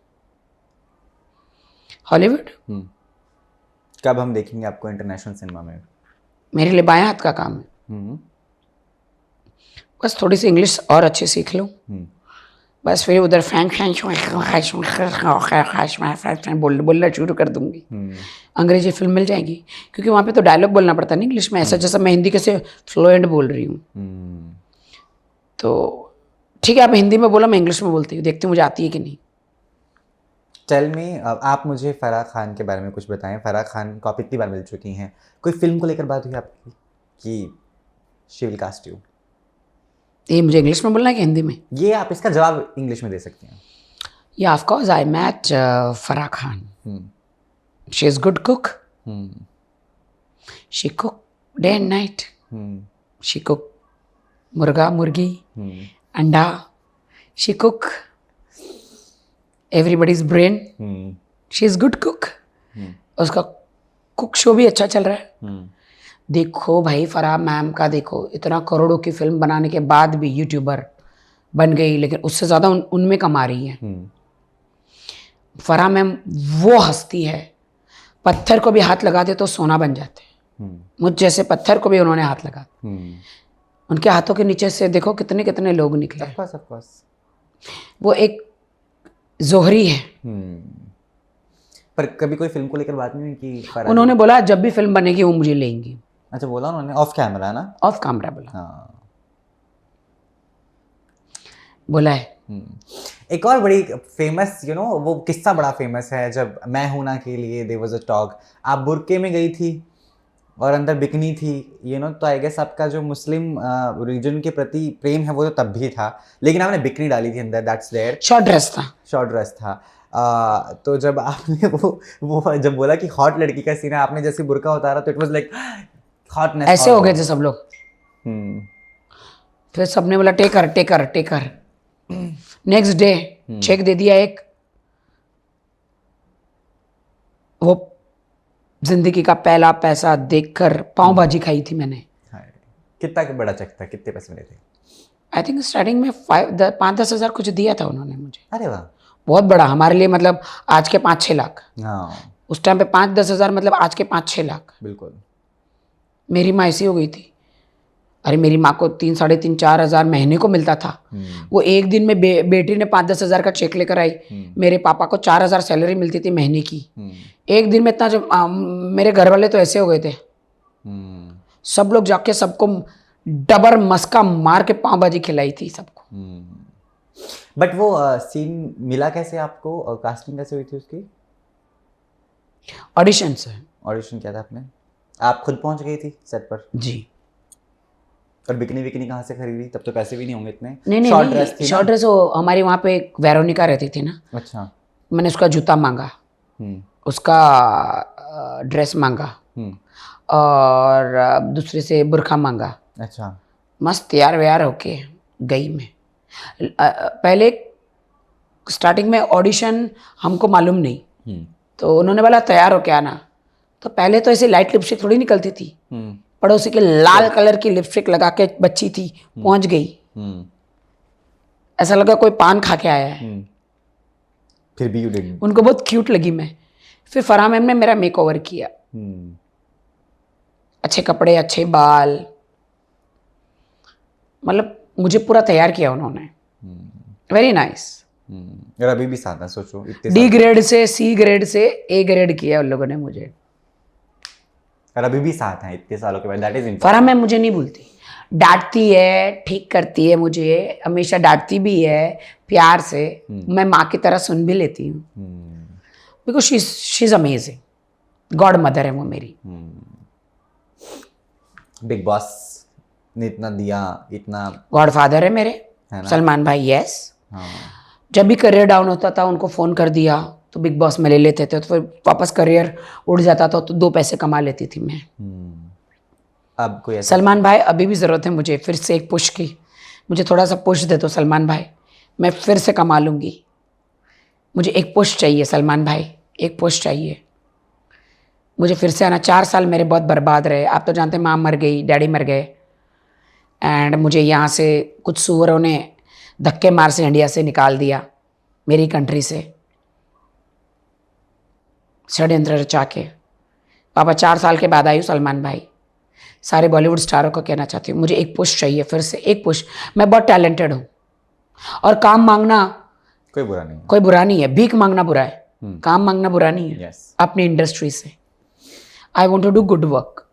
हॉलीवुड कब हम देखेंगे आपको इंटरनेशनल सिनेमा में? मेरे लिए बाएं हाथ का काम है। बस थोड़ी सी इंग्लिश और अच्छे सीख लूँ, बस फिर उधर बोलना शुरू कर दूंगी। अंग्रेजी फिल्म मिल जाएगी, क्योंकि वहाँ पे तो डायलॉग बोलना पड़ता है ना इंग्लिश में, ऐसा जैसा मैं हिंदी कैसे फ्लुएंट बोल रही हूँ। तो ठीक है, आप हिंदी में बोला, मैं इंग्लिश में बोलती हूँ, देखती हूँ मुझे आती है कि नहीं। टेल मी, आप मुझे फराह खान के बारे में कुछ बताएं। फराह खान को आप इतनी बार मिल चुकी हैं, कोई फिल्म को लेकर बात हुई आपकी कि शी विल कास्ट यू? ये मुझे इंग्लिश में बोलना है कि हिंदी में? ये आप इसका जवाब इंग्लिश में दे सकती हैं। या of course I met Farah Khan. She is good cook, she cook day and night, she cook murga murgi anda, she cook everybody's brain. She is good cook. उसका कुक शो भी अच्छा चल रहा है। देखो भाई फराह मैम का, देखो इतना करोड़ों की फिल्म बनाने के बाद भी यूट्यूबर बन गई, लेकिन उससे ज़्यादा उनमें कमा रही है। फराह मैम वो हस्ती है, पत्थर को भी हाथ लगा दे तो सोना बन जाते हैं। मुझ जैसे पत्थर को भी उन्होंने हाथ लगा, उनके हाथों के नीचे से देखो कितने कितने लोग निकले। Of course. वो एक जोहरी है। पर कभी कोई फिल्म को लेकर बात नहीं हुई कि उन्होंने बोला जब भी फिल्म बनेगी वो मुझे लेंगी। अच्छा, बोला उन्होंने ऑफ कैमरा ना? ऑफ कैमरा बोला। हाँ, बोला है। एक और बड़ी फेमस वो किस्सा बड़ा फेमस है, जब मैं हूं ना के लिए देयर वाज अ टॉक, आप बुर्के में गई थी और अंदर बिकनी थी, तो आई गेस आपका जो मुस्लिम रीजन के प्रति प्रेम है वो तो तब भी था, लेकिन आपने बिकनी डाली थी अंदर, दैट्स देयर। शॉर्ट ड्रेस था। तो जब आपने वो जब बोला कि हॉट लड़की का सीन है, आपने जैसे बुर्का उतारा तो इट वाज लाइक हॉटनेस, ऐसे हो गए थे सब लोग। फिर सबने बोला टेकर। नेक्स्ट डे चेक दे दिया एक, वो जिंदगी का पहला पैसा देखकर पाव भाजी खाई थी मैंने। कितना बड़ा चेक था, कितने पैसे मिले थे? आई थिंक स्टार्टिंग में 5-10 हज़ार कुछ दिया था उन्होंने मुझे। अरे वाह, बहुत बड़ा हमारे लिए, मतलब आज के 5-6 लाख। हाँ, उस टाइम पे 5-10 हज़ार मतलब आज के 5-6 लाख। बिल्कुल। मेरी माँ ऐसी हो गई थी, अरे मेरी माँ को 3-4 हज़ार महीने को मिलता था। वो एक दिन में बेटी ने 5-10 हज़ार का चेक लेकर आई। मेरे पापा को 4,000 सैलरी मिलती थी महीने की। एक दिन में इतना, जो मेरे घर वाले तो ऐसे हो गए थे, सब लोग जाके सबको डबर मस्का मार के पाव भाजी खिलाई थी सबको। बट वो सीन मिला कैसे आपको, और कास्टिंग कैसे हुई थी उसकी? ऑडिशन से। ऑडिशन किया था आपने? आप खुद पहुंच गई थी सेट पर? जी। और बिकनी कहाँ से खरीदी? तब तो पैसे भी नहीं होंगे इतने। नहीं, शॉर्ट ड्रेस थी? शॉर्ट ड्रेस वो हमारी वहाँ पे एक वेरोनिका रहती थी ना। अच्छा। मैंने उसका जूता मांगा, उसका ड्रेस मांगा, और दूसरे से बुरखा मांगा। अच्छा। मस्त तैयार व्यार होके गई मैं। पहले स्टार्टिंग में ऑडिशन हमको मालूम नहीं, तो उन्होंने बोला तैयार हो क्या आना। तो पहले तो ऐसे लाइट लिपस्टिक थोड़ी निकलती थी, पड़ोसी के लाल कलर की लिपस्टिक लगा के बच्ची थी, पहुंच गई, ऐसा लगा कोई पान खा के आया है। फिर भी यू डिड। उनको बहुत क्यूट लगी मैं। फिर फराह मैम ने मेरा मेकओवर किया, अच्छे कपड़े, अच्छे बाल, मतलब मुझे पूरा तैयार किया उन्होंने। Very nice. और अभी भी साथ है, सोचो इतने डी ग्रेड से सी ग्रेड से ए ग्रेड किया उन लोगों ने मुझे। और अभी भी साथ हैं इतने सालों के बाद, दैट इज फराह मैम मुझे नहीं भूलती, डांटती है, ठीक करती है मुझे, हमेशा डांटती भी है प्यार से, मैं माँ की तरह सुन भी लेती हूँ, because she is amazing. God mother है वो मेरी। बिग बॉस ने इतना दिया, इतना गॉड फादर है मेरे, है ना? सलमान भाई। यस। हाँ। जब भी करियर डाउन होता था उनको फ़ोन कर दिया तो बिग बॉस में ले लेते थे, तो फिर वापस करियर उड़ जाता था, तो 2 पैसे कमा लेती थी मैं। अब कोई ऐसा सलमान भाई अभी भी ज़रूरत है मुझे फिर से एक पुश की, मुझे थोड़ा सा पुश दे दो सलमान भाई, मैं फिर से कमा लूँगी। मुझे एक पुश चाहिए सलमान भाई, एक पुश चाहिए मुझे फिर से आना। 4 साल मेरे बहुत बर्बाद रहे, आप तो जानते हैं, माँ मर गई, डैडी मर गए, एंड मुझे यहाँ से कुछ सुअरों ने धक्के मार से इंडिया से निकाल दिया, मेरी कंट्री से, षड्यंत्र रचा के। पापा 4 साल के बाद आई हूँ सलमान भाई। सारे बॉलीवुड स्टारों को कहना चाहती हूँ, मुझे एक पुश चाहिए, फिर से एक पुश। मैं बहुत टैलेंटेड हूँ, और काम मांगना कोई बुरा नहीं है। कोई बुरा नहीं है, भीख मांगना बुरा है, काम मांगना बुरा नहीं है। Yes. अपनी इंडस्ट्री से I want to do good work.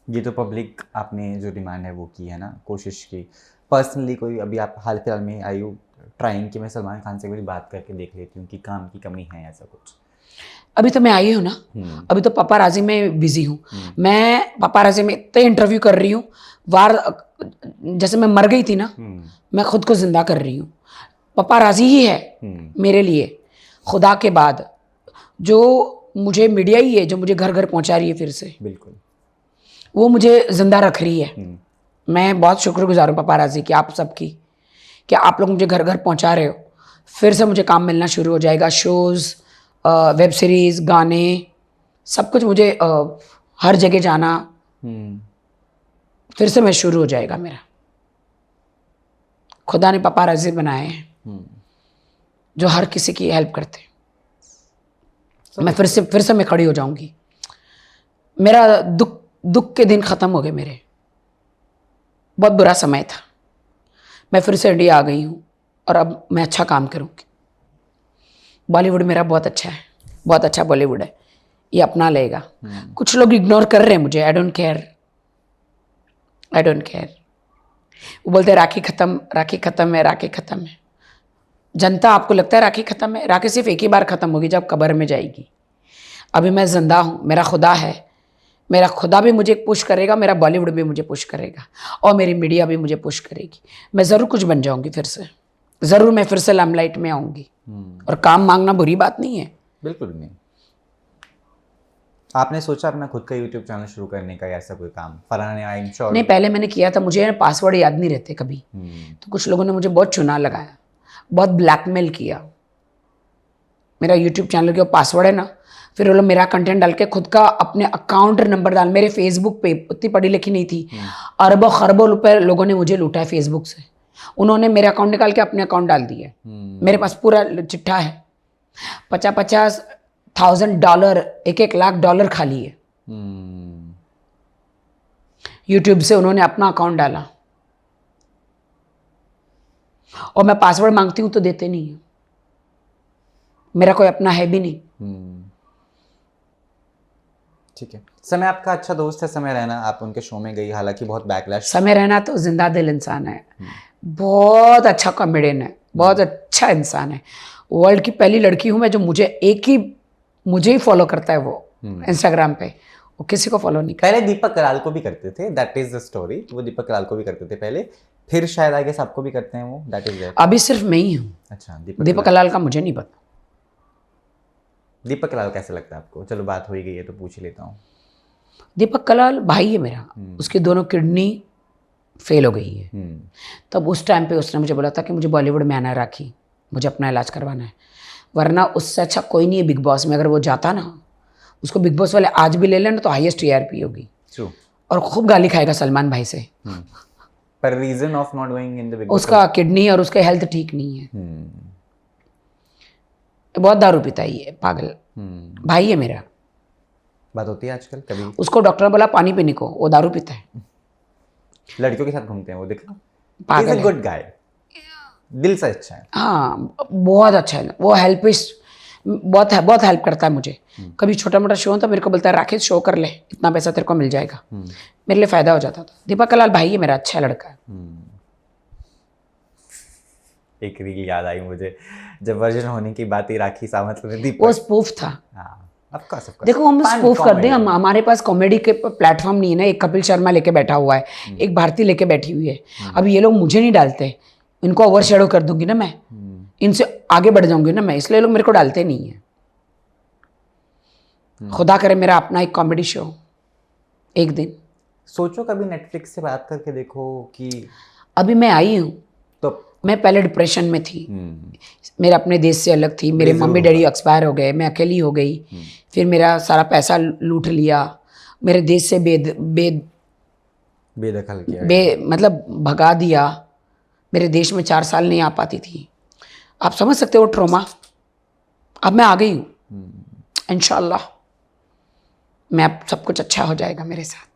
ये तो पब्लिक आपने जो डिमांड है वो की है ना, कोशिश की। पर्सनली कोई अभी आप हाल फिलहाल में आई यू ट्राइंग कि मैं सलमान खान से भी बात करके देख लेती हूँ कि काम की कमी है, ऐसा कुछ? अभी तो मैं आई हूँ ना, अभी तो पापाराजी में बिजी हूँ। मैं पापाराजी में इतने इंटरव्यू कर रही हूँ, जैसे मैं मर गई थी ना, मैं खुद को जिंदा कर रही हूँ। पापाराजी ही है मेरे लिए खुदा के बाद, जो मुझे मीडिया ही है जो मुझे घर घर पहुँचा रही है फिर से। बिल्कुल। वो मुझे जिंदा रख रही है। मैं बहुत शुक्रगुजार हूँ पापाराजी की, आप सबकी, कि आप लोग मुझे घर घर पहुँचा रहे हो। फिर से मुझे काम मिलना शुरू हो जाएगा, शोज़, वेब सीरीज़, गाने, सब कुछ मुझे हर जगह जाना फिर से मैं शुरू हो जाएगा मेरा। खुदा ने पापाराजी बनाए हैं जो हर किसी की हेल्प करते हैं। मैं फिर से मैं खड़ी हो जाऊंगी। मेरा दुख के दिन ख़त्म हो गए मेरे, बहुत बुरा समय था। मैं फिर से इंडिया आ गई हूँ और अब मैं अच्छा काम करूँगी। बॉलीवुड मेरा बहुत अच्छा है, बहुत अच्छा बॉलीवुड है, ये अपना लेगा। कुछ लोग इग्नोर कर रहे हैं मुझे, आई डोंट केयर। वो बोलते हैं राखी ख़त्म, राखी ख़त्म है, राखी ख़त्म है। जनता, आपको लगता है राखी ख़त्म है? राखी सिर्फ एक ही बार ख़त्म होगी, जब कब्र में जाएगी। अभी मैं जिंदा हूँ, मेरा खुदा है, मेरा खुदा भी मुझे पुश करेगा, मेरा बॉलीवुड भी मुझे पुश करेगा, और मेरी मीडिया भी मुझे पुश करेगी। मैं ज़रूर कुछ बन जाऊँगी फिर से, ज़रूर मैं फिर से लाइमलाइट में आऊँगी। और काम मांगना बुरी बात नहीं है, बिल्कुल नहीं। आपने सोचा अपना खुद का यूट्यूब चैनल शुरू करने का, या ऐसा कोई काम? फरहान ने, आई एम श्योर। नहीं, पहले मैंने किया था, मुझे पासवर्ड याद नहीं रहते कभी, तो कुछ लोगों ने मुझे बहुत चुना लगाया, बहुत ब्लैकमेल किया। मेरा यूट्यूब चैनल के पासवर्ड है ना, फिर वो लोग मेरा कंटेंट डाल के खुद का अपने अकाउंट नंबर डाल, मेरे फेसबुक पे उतनी पढ़ी लिखी नहीं थी, अरबों खरबों रुपए लोगों ने मुझे लूटा है फेसबुक से। उन्होंने मेरे अकाउंट निकाल के अपने अकाउंट डाल दिए। मेरे पास पूरा चिट्ठा है, 50,000 डॉलर, 1 लाख डॉलर खा लिए। यूट्यूब से उन्होंने अपना अकाउंट डाला, और मैं पासवर्ड मांगती हूँ तो देते नहीं है, मेरा कोई अपना है भी नहीं। ठीक है। समय आपका अच्छा दोस्त है, समय रैना, आप उनके शो में गई, हालांकि बहुत बैकलैश। समय रैना तो जिंदा दिल इंसान है, बहुत अच्छा कॉमेडियन है, बहुत अच्छा इंसान है। वर्ल्ड की पहली लड़की हूँ मैं जो मुझे ही फॉलो करता है वो इंस्टाग्राम पे, वो किसी को फॉलो नहीं करता। पहले दीपक कलाल को भी करते थे, दैट इज द स्टोरी। वो दीपक कलाल को भी करते थे पहले, फिर शायद आगे सबको भी करते हैं वो, दैट इज दैट। अभी सिर्फ मैं ही हूँ। अच्छा, दीपक कलाल का मुझे नहीं पता। दीपक कलाल कैसे लगता है आपको? चलो बात हो ही गई है तो पूछ ही लेता हूँ। दीपक कलाल भाई है मेरा, उसकी दोनों किडनी फेल हो गई है। तब उस टाइम पे उसने मुझे बोला था कि मुझे बॉलीवुड में आना है राखी, मुझे अपना इलाज करवाना है, वरना उससे अच्छा कोई नहीं है बिग बॉस में। अगर वो जाता ना, उसको बिग बॉस वाले आज भी ले लेना तो हाईएस्ट टीआरपी होगी। True. और खूब गाली खाएगा सलमान भाई से। पर reason of not going in the Bigg Boss, उसका किडनी और उसका हेल्थ ठीक नहीं है, बहुत दारू पीता ही है, पागल भाई है मेरा। बात होती है आजकल कभी? उसको डॉक्टर ने बोला पानी पीने को, वो दारू पीता है। लड़कियों के साथ घूमते हैं वो, देखो पागल है। गुड गाय, दिल से अच्छा है। हाँ बहुत अच्छा है वो, हेल्पिस्ट बहुत हेल्प करता है मुझे। कभी छोटा मोटा शो होता मेरे को बोलता है राकेश शो कर ले, इतना पैसा तेरे को मिल जाएगा, मेरे लिए फ़ायदा हो जाता था। दीपक कलाल भाई है मेरा, अच्छा लड़का है। एक रील याद आई मुझे, जब वर्जन होने की बात ही राखी सावंत ने दीपक, वो स्पूफ था। ऑफ कोर्स देखो हम स्पूफ कर दें, हमारे पास कॉमेडी के प्लेटफॉर्म नहीं है ना। एक कपिल शर्मा लेके बैठा हुआ है, एक भारती लेके बैठी हुई है। अब ये लोग मुझे नहीं डालते, इनको ओवर शेडो कर दूंगी ना मैं, इनसे आगे बढ़ जाऊंगी ना मैं, इसलिए लोग मेरे को डालते नहीं है। खुदा करे मेरा अपना एक कॉमेडी शो एक दिन। सोचो कभी नेटफ्लिक्स से बात करके देखो कि अभी मैं आई हूँ, तो मैं पहले डिप्रेशन में थी, मेरे अपने देश से अलग थी, मेरे मम्मी डैडी एक्सपायर हो गए, मैं अकेली हो गई, फिर मेरा सारा पैसा लूट लिया, मेरे देश से बेदखल किया, मतलब भगा दिया। मेरे देश में 4 साल नहीं आ पाती थी। आप समझ सकते हो ट्रॉमा। अब मैं आ गई हूँ, इंशाल्लाह मैं, अब सब कुछ अच्छा हो जाएगा मेरे साथ।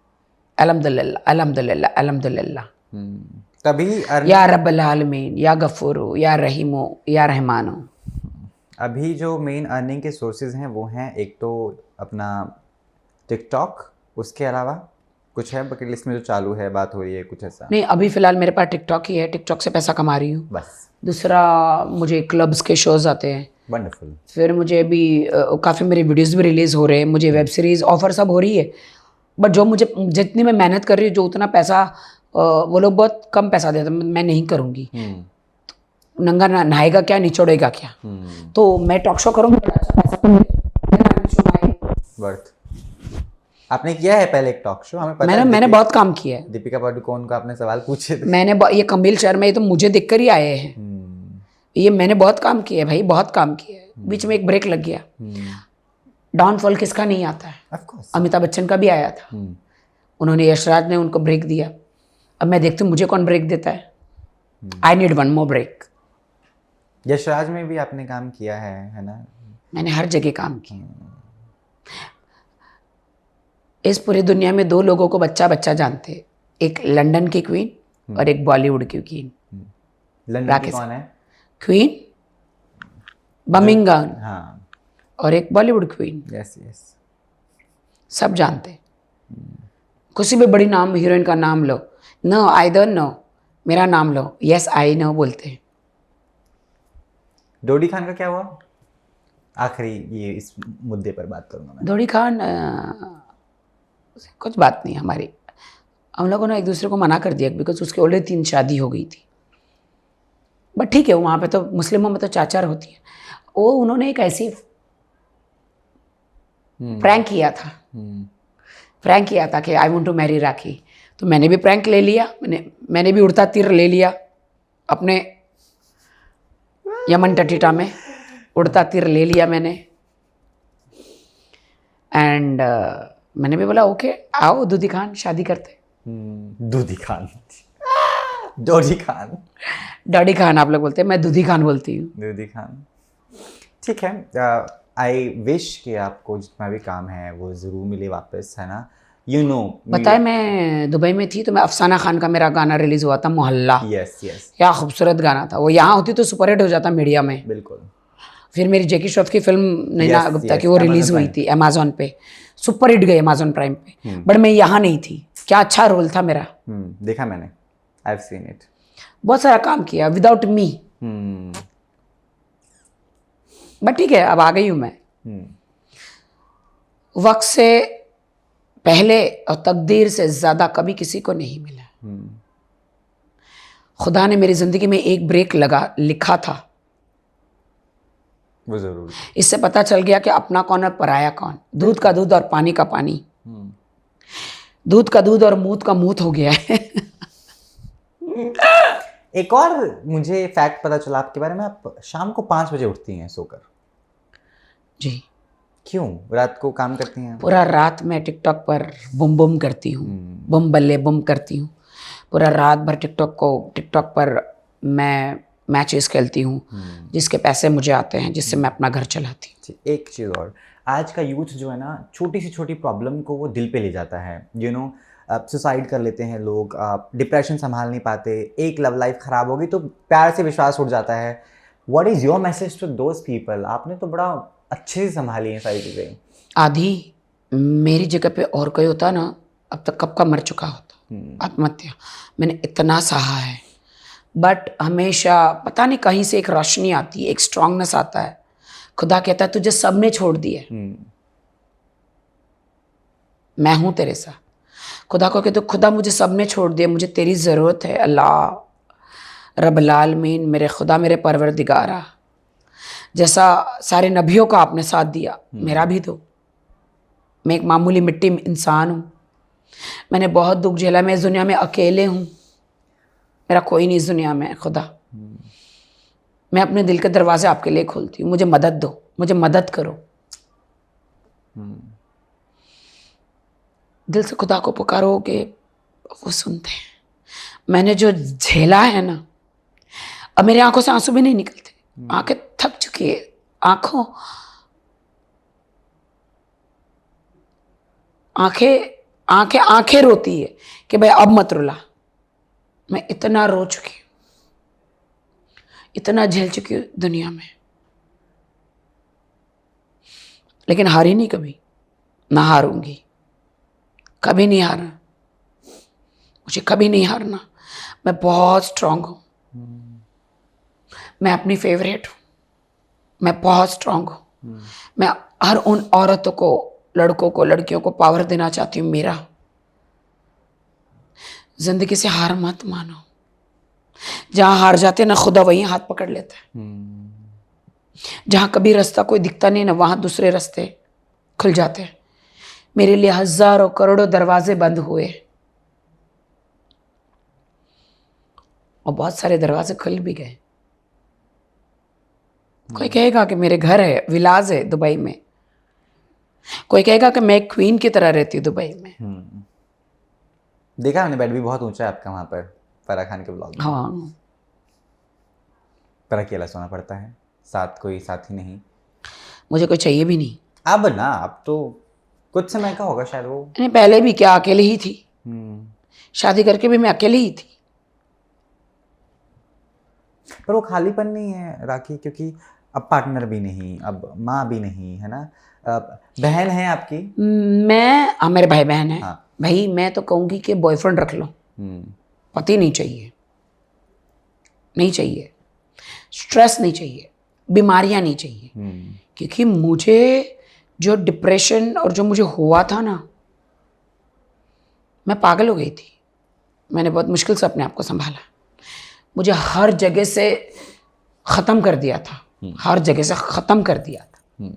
अल्हम्दुलिल्लाह अल्हम्दुलिल्लाह अल्हम्दुलिल्लाह। तभी या रब्बल आलमीन, या गफूरो, या रहीमो, या रहमानो। अभी जो मेन अर्निंग के सोर्सेज हैं वो हैं, एक तो अपना टिकटॉक, उसके अलावा कुछ है बकेट लिस्ट में जो चालू है, बात हो रही है कुछ ऐसा? नहीं, अभी फ़िलहाल मेरे पास टिकटॉक ही है, टिकटॉक से पैसा कमा रही हूँ बस। दूसरा मुझे क्लब्स के शोज़ आते हैं, वंडरफुल। फिर मुझे अभी काफ़ी मेरे वीडियोज़ भी रिलीज़ हो रहे हैं, मुझे वेब सीरीज़ ऑफर सब हो रही है। बट जो मुझे, जितनी मैं मेहनत कर रही हूँ, जो उतना पैसा वो लोग बहुत कम पैसा देते, मैं नहीं करूँगी। नंगा नहाएगा क्या, निचोड़ेगा क्या। तो मैं टॉक शो करूँगी, अच्छा पैसा तो वर्थ। आपने किया है पहले एक टॉक शो, हमें पता है। मैंने बहुत काम किया है। दीपिका पादुकोण को आपने सवाल पूछे थे। मैंने ये कपिल शर्मा, ये तो मुझे देखकर ही आए हैं। ये मैंने बहुत काम किया है भाई, बहुत काम किया है। बीच में एक ब्रेक लग गया। डाउनफॉल किसका नहीं आता है, ऑफ कोर्स। अमिताभ बच्चन का भी आया था, उन्होंने, यशराज ने उनको ब्रेक दिया। अब मैं देखती हूँ मुझे कौन ब्रेक देता है। I need one more break. Yashraj में भी आपने काम किया है ना? मैंने हर जगह काम किया। इस पूरी दुनिया में 2 लोगों को बच्चा बच्चा जानते हैं, एक लंदन की क्वीन और एक बॉलीवुड की क्वीन। लंदन की कौन है? क्वीन बर्मिंघम, हाँ, और एक बॉलीवुड क्वीन। यस यस, सब जानते। किसी भी बड़ी नाम हीरोइन का नाम लो, नो आई डोंट नो, मेरा नाम लो, यस आई नो बोलते हैं। डोडी खान का क्या हुआ? आखिरी ये इस मुद्दे पर बात करूंगा मैं। डोडी खान कुछ बात नहीं हमारी, हम लोगों ने एक दूसरे को मना कर दिया बिकॉज उसकी ऑलरेडी 3 शादी हो गई थी। बट ठीक है, वहाँ पे तो मुस्लिमों में तो चाचार होती है। वो उन्होंने एक ऐसी प्रैंक किया था कि आई वांट टू मैरी राखी। तो मैंने भी प्रैंक ले लिया, मैंने भी उड़ता तीर ले लिया अपने यमन टटीटा में, उड़ता तीर ले लिया मैंने। एंड मैंने भी बोला ओके आओ दूधी खान शादी करते। दूधी खान, डोडी खान, डॉडी खान आप लोग बोलते हैं, मैं दूधी खान बोलती हूँ। दूधी खान, ठीक है। आई विश कि आपको जितना भी काम है वो ज़रूर मिले वापस, है ना? यू नो, बताए मैं दुबई में थी तो मैं अफसाना खान का मेरा गाना रिलीज हुआ था, मोहल्ला। यस यस, क्या खूबसूरत गाना था वो। यहाँ होती तो सुपरहिट हो जाता मीडिया में। बिल्कुल। फिर मेरी जैकी श्रॉफ की फिल्म नैना गुप्ता की वो रिलीज हुई थी अमेजोन पे, सुपरहिट गई अमेजोन प्राइम पे। बट मैं यहाँ नहीं थी। क्या अच्छा रोल था मेरा। देखा मैंने, आई हैव सीन इट। बहुत सारा काम किया विदाउट मी। बट ठीक है, अब आ गई हूँ मैं। वक्त से पहले और तकदीर से ज्यादा कभी किसी को नहीं मिला। खुदा ने मेरी जिंदगी में एक ब्रेक लिखा था, वो जरूर। इससे पता चल गया कि अपना कौन और पराया कौन। दूध का दूध और पानी का पानी, दूध का दूध और मूत का मूत हो गया है। एक और मुझे फैक्ट पता चला आपके बारे में, आप शाम को 5 बजे उठती हैं सोकर। जी। क्यों? रात को काम करती हैं? पूरा रात मैं टिकटॉक पर बुम बुम करती हूँ, बुम बल्ले बुम करती हूँ। पूरा रात भर टिकटॉक पर मैं मैचेस खेलती हूँ, जिसके पैसे मुझे आते हैं, जिससे मैं अपना घर चलाती हूँ। एक चीज़ और, आज का यूथ जो है ना, छोटी से छोटी प्रॉब्लम को वो दिल पे ले जाता है। यू नो, सुसाइड कर लेते हैं लोग, डिप्रेशन संभाल नहीं पाते, एक लव लाइफ ख़राब होगी तो प्यार से विश्वास उठ जाता है। What is your message to those people? आपने तो बड़ा अच्छे से संभाली हैं सारी चीज़ें। आधी मेरी जगह पे और कोई होता ना, अब तक कब का मर चुका होता। आत्महत्या मैंने इतना सहा है, बट हमेशा पता नहीं कहीं से एक रोशनी आती है, एक स्ट्रांगनेस आता है। खुदा कहता है तुझे सब ने छोड़ दिया, मैं हूं तेरे साथ। खुदा को कहते खुदा मुझे सब ने छोड़ दिया, मुझे तेरी ज़रूरत है। अल्लाह रब्बुल आलमीन, मेरे खुदा, मेरे परवरदिगारा, जैसा सारे नबियों का आपने साथ दिया, मेरा भी दो। मैं एक मामूली मिट्टी इंसान हूँ, मैंने बहुत दुख झेला, मैं इस दुनिया में अकेले हूँ, मेरा कोई नहीं इस दुनिया में। खुदा, मैं अपने दिल के दरवाजे आपके लिए खोलती हूँ, मुझे मदद दो, मुझे मदद करो। दिल से खुदा को पुकारोगे, वो सुनते हैं। मैंने जो झेला है ना, अब मेरी आंखों से आंसू भी नहीं निकलते, आंखें थक चुकी है, आंखें रोती है कि भाई अब मत रुला। मैं इतना रो चुकी हूँ, इतना झेल चुकी हूँ दुनिया में, लेकिन हारी नहीं कभी, ना हारूंगी, कभी नहीं हारा, मुझे कभी नहीं हारना। मैं बहुत स्ट्रांग हूँ, मैं अपनी फेवरेट हूँ, मैं बहुत स्ट्रांग हूँ। मैं हर उन औरतों को, लड़कों को, लड़कियों को पावर देना चाहती हूँ। मेरा जिंदगी से हार मत मानो। जहां हार जाते ना, खुदा वहीं हाथ पकड़ लेता है। जहां कभी रास्ता कोई दिखता नहीं ना, वहां दूसरे रास्ते खुल जाते हैं। मेरे लिए हजारों करोड़ों दरवाजे बंद हुए और बहुत सारे दरवाजे खुल भी गए। कोई कहेगा कि मेरे घर है, विलाज है दुबई में, कोई कहेगा कि मैं एक क्वीन की तरह रहती हूँ दुबई में। देखा मैंने, बेड भी बहुत ऊंचा है आपका वहां पर, फराह खान के ब्लॉग में। हाँ, पर अकेला सोना पड़ता है, साथ कोई साथी नहीं। मुझे कोई चाहिए भी नहीं अब ना, अब तो कुछ समय का होगा शायद वो। मैंने पहले भी क्या अकेले ही थी, शादी करके भी मैं अकेले ही थी। पर वो खालीपन नहीं है राखी, क्योंकि अब पार्टनर भी नहीं, अब माँ भी नहीं है ना, बहन है आपकी? मेरे भाई बहन है। हाँ। भाई मैं तो कहूँगी कि बॉयफ्रेंड रख लो, पति नहीं चाहिए, नहीं चाहिए, स्ट्रेस नहीं चाहिए, बीमारियां नहीं चाहिए। क्योंकि मुझे जो डिप्रेशन और जो मुझे हुआ था ना, मैं पागल हो गई थी। मैंने बहुत मुश्किल से अपने आप को संभाला। मुझे हर जगह से ख़त्म कर दिया था, हर जगह से ख़त्म कर दिया था।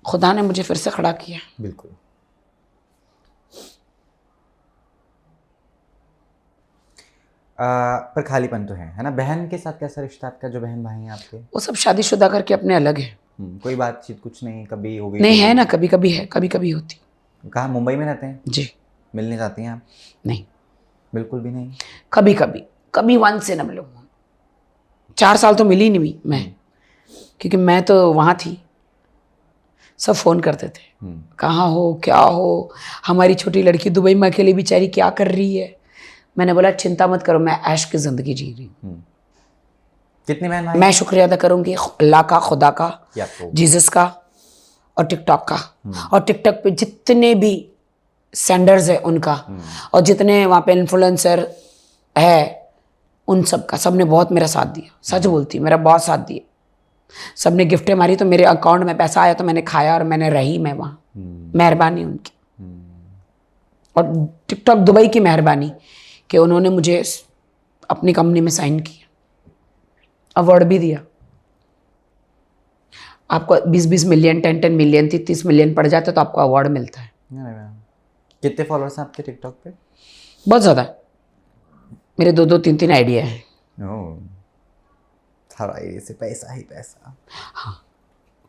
खुदा ने मुझे फिर से खड़ा किया। बिल्कुल। पर खालीपन तो है ना? बहन के साथ कैसा रिश्ता आपका, जो बहन भाई हैं आपके? वो सब शादीशुदा करके अपने अलग है। कोई बातचीत कुछ नहीं, कभी हो गई? नहीं है ना, कभी कभी है, कभी कभी होती। कहाँ, मुंबई में रहते हैं? जी। मिलने जाती हैं आप? नहीं, बिल्कुल भी नहीं। कभी कभी, कभी वन से न मिलूँ। 4 साल तो मिली नहीं मैं, क्योंकि मैं तो वहाँ थी। सब फ़ोन करते थे, कहाँ हो, क्या हो, हमारी छोटी लड़की दुबई में अकेली बेचारी क्या कर रही है। मैंने बोला चिंता मत करो, मैं ऐश की ज़िंदगी जी रही हूँ। कितनी बहन भाई? मैं शुक्रिया अदा करूँगी अल्लाह का, खुदा का, जीसस का और टिकटॉक का। और टिकटॉक पे जितने भी सेंडर्स है उनका, और जितने वहाँ पे इन्फ्लुएंसर है उन सब का, सब ने बहुत मेरा साथ दिया। सच बोलती, मेरा बहुत साथ दिया। सब ने गिफ्टें मारी तो मेरे अकाउंट में पैसा आया तो मैंने खाया और मैंने रही मैं वहाँ। मेहरबानी उनकी, और टिकटॉक दुबई की मेहरबानी कि उन्होंने मुझे अपनी कंपनी में साइन किया, अवार्ड भी दिया। आपको 20-20 मिलियन, 10-10 मिलियन, 30 मिलियन पड़ जाते तो आपको अवार्ड मिलता है। कितने फॉलोअर्स हैं आपके टिकटॉक पे? बहुत ज़्यादा। मेरे 2-2 3-3 आइडिया हैं। ओह, हर आइडिया से पैसा ही पैसा।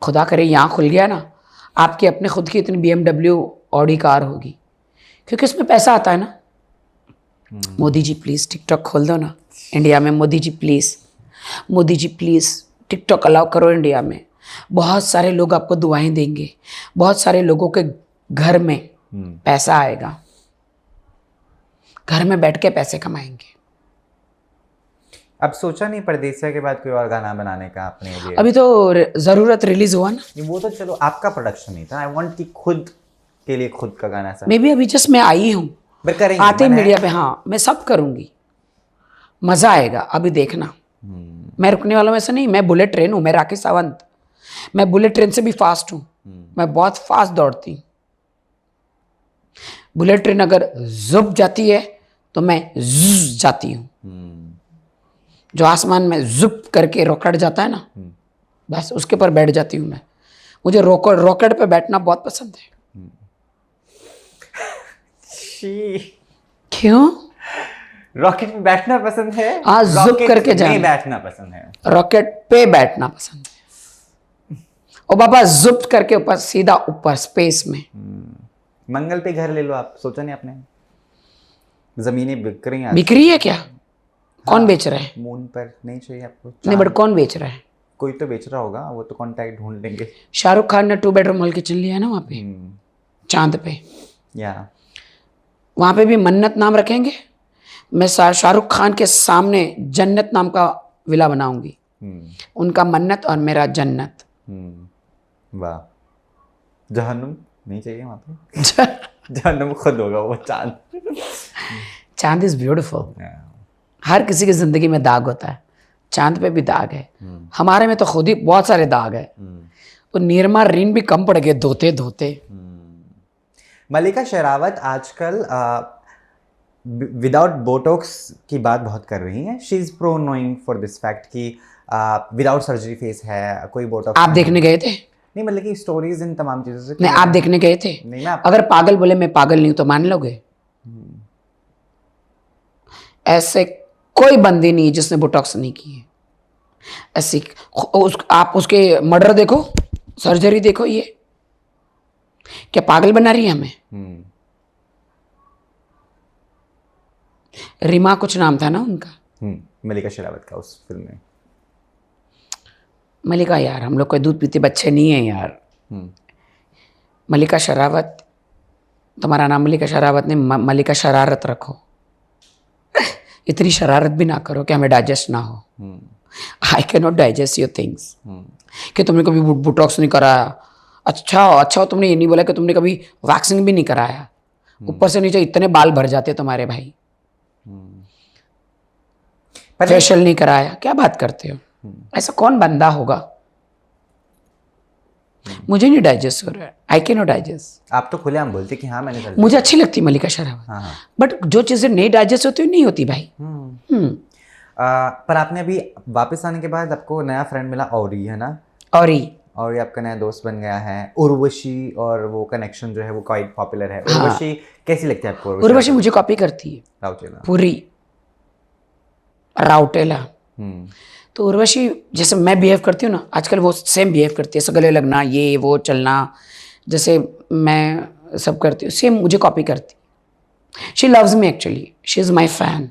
खुदा करे यहाँ खुल गया ना, आपकी अपने खुद की इतनी BMW ऑडी कार होगी, क्योंकि इसमें पैसा आता है ना। मोदी जी प्लीज़ टिकटॉक खोल दो ना इंडिया में। Modi ji please, Modi ji please TikTok allow करो इंडिया में। बहुत सारे लोग आपको दुआएं देंगे, बहुत सारे लोगों के घर में पैसा आएगा, घर में बैठ के पैसे कमाएंगे। अब सोचा नहीं परदेसिया के बाद कोई और गाना बनाने का अपने लिए? अभी तो ज़रूरत रिलीज़ हुआ ना। नहीं, वो तो चलो आपका प्रोडक्शन नहीं था। आई वांट कि खुद के लिए खुद का गाना सा। मे भी अभी जस्ट मैं आई हूँ, पर करेंगे, आते मन है? मीडिया पे। हाँ, मैं सब करूँगी, मज़ा आएगा, अभी देखना। मैं रुकने वालों में से नहीं, मैं बुलेट ट्रेन हूँ, मैं राकेश सावंत। मैं बुलेट ट्रेन से भी फास्ट हूँ, मैं बहुत फास्ट दौड़ती हूँ। बुलेट ट्रेन अगर जुब जाती है तो मैं जुज जाती हूँ। जो आसमान में जुप करके रॉकेट जाता है ना, बस उसके पर बैठ जाती हूँ मैं। मुझे रॉकेट पे बैठना बहुत पसंद है। क्यों? रॉकेट में बैठना पसंद है? हाँ, जुप रॉकेट करके में जाना। बैठना पसंद है। रॉकेट पे बैठना पसंद है। ओ बाबा, जुप करके ऊपर, सीधा ऊपर स्पेस में। मंगल पे घर ले लो आप, सोचा नहीं आपने? जमीनें बिक रही हैं। बिक रही है क्या? कौन बेच रहा है? मून पर नहीं चाहिए आपको? नहीं, बट कौन बेच रहा है? कोई तो बेच रहा होगा, वो तो कांटेक्ट ढूंढ लेंगे। शाहरुख खान ने 2 बेडरूम हॉल किचन लिया है ना वहाँ पे, चांद पे। या वहाँ पे भी मन्नत नाम रखेंगे। मैं शाहरुख खान के सामने जन्नत नाम का विला बनाऊंगी। उनका मन्नत और मेरा जन्नत। वाह। जहन्नुम नहीं चाहिए वहाँ पे? जहन्नुम खुद होगा वो चांद। चांद इज ब्यूटीफुल। हर किसी की जिंदगी में दाग होता है, चांद पे भी दाग है। हमारे में तो खुद ही बहुत सारे दाग है। तो निरमा रीन भी कम पड़ गए धोते धोते। मल्लिका शेरावत आजकल विदाउट बोटॉक्स की बात बहुत कर रही हैं। She is pro knowing for this fact कि विदाउट सर्जरी फेस है, कोई बोटॉक्स। आप देखने गए थे? नहीं, मतलब कि स्टोरीज इन तमाम चीजों से। नहीं, आप देखने गए थे? नहीं, मैं अगर पागल बोले मैं पागल नहीं हूं तो मान लोगे? ऐसे कोई बंदी नहीं है जिसने बोटॉक्स नहीं की है। ऐसी आप उसके मर्डर देखो, सर्जरी देखो, ये क्या पागल बना रही है हमें? रीमा कुछ नाम था ना उनका, मल्लिका शेरावत का, उस फिल्म में। मल्लिका यार, हम लोग कोई दूध पीते बच्चे नहीं है यार। मल्लिका शेरावत, तुम्हारा नाम मल्लिका शेरावत नहीं, मल्लिका शरारत रखो। इतनी शरारत भी ना करो कि हमें डाइजेस्ट ना हो। I can not digest your things. कि तुमने कभी बोटॉक्स नहीं कराया, अच्छा तुमने ये नहीं बोला कि तुमने कभी वैक्सिंग भी नहीं कराया। ऊपर से नीचे इतने बाल भर जाते तुम्हारे भाई। फेशियल नहीं कराया, क्या बात करते हो? ऐसा कौन बंदा होगा? मुझे नहीं डाइजेस्ट हो रहा है, आई कैन नॉट डाइजेस्ट। आप तो खुलेआम बोलते कि हाँ मैंने कर मुझे अच्छी लगती मल्लिका शेरावत, बट जो चीजें नहीं डाइजेस्ट होती नहीं होती भाई। पर आपने अभी वापस आने के बाद आपको नया फ्रेंड मिला, औरी, है ना? और आपका नया दोस्त बन गया है उर्वशी, और वो कनेक्शन जो है वो क्वाइट पॉपुलर है। उर्वशी कैसी लगती है आपको? उर्वशी मुझे कॉपी करती है राउटेला, पूरी राउटेला। तो उर्वशी जैसे मैं बिहेव करती हूँ ना, आजकल वो सेम बिहेव करती है। ऐसा गले लगना, ये वो चलना, जैसे मैं सब करती हूँ, सेम मुझे कॉपी करती। She loves me actually, she is my fan.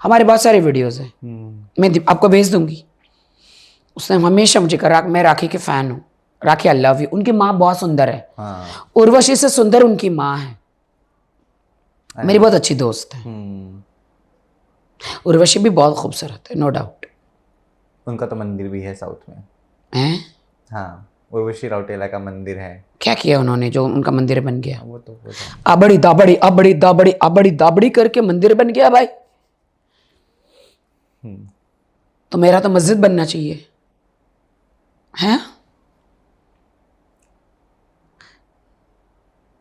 हमारे बहुत सारे वीडियोज़ हैं, मैं आपको भेज दूंगी। उसने हमेशा मुझे कहा मैं राखी के फ़ैन हूँ, राखी आई लव यू। उनकी माँ बहुत सुंदर है। उर्वशी से सुंदर उनकी माँ है। मेरी बहुत अच्छी दोस्त है। उर्वशी भी बहुत खूबसूरत है, नो डाउट। उनका तो मंदिर भी है साउथ में। हैं? हाँ, उर्वशी राउटेला का मंदिर है। क्या किया उन्होंने जो उनका मंदिर बन गया? वो तो अबड़ी दाबड़ी अबड़ी दाबड़ी अबड़ी दाबड़ी करके मंदिर बन गया भाई। तो मेरा तो मस्जिद बनना चाहिए, है?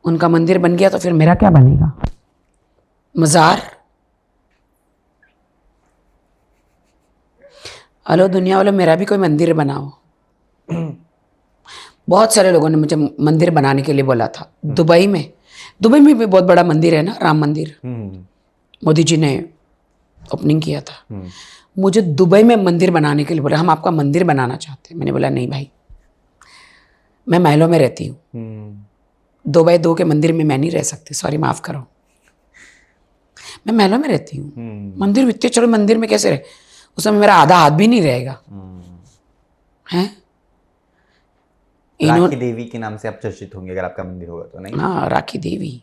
उनका मंदिर बन गया तो फिर मेरा क्या बनेगा? मज़ार। हेलो दुनिया वालों, मेरा भी कोई मंदिर बनाओ। बहुत सारे लोगों ने मुझे मंदिर बनाने के लिए बोला था। दुबई में भी बहुत बड़ा मंदिर है ना, राम मंदिर। मोदी जी ने ओपनिंग किया था, मुझे दुबई में मंदिर बनाने के लिए बोला, हम आपका मंदिर बनाना चाहते हैं। मैंने बोला नहीं भाई, मैं महलों में रहती हूँ, 2x2 के मंदिर में मैं नहीं रह सकती, सॉरी माफ़ करो, मैं महलों में रहती हूँ, मंदिर इतने चलो मंदिर में कैसे रहे, उस समय मेरा आधा हाथ भी नहीं रहेगा। हैं राखी देवी के नाम से आप चर्चित होंगे अगर आपका मंदिर होगा तो, नहीं? हाँ, राखी देवी,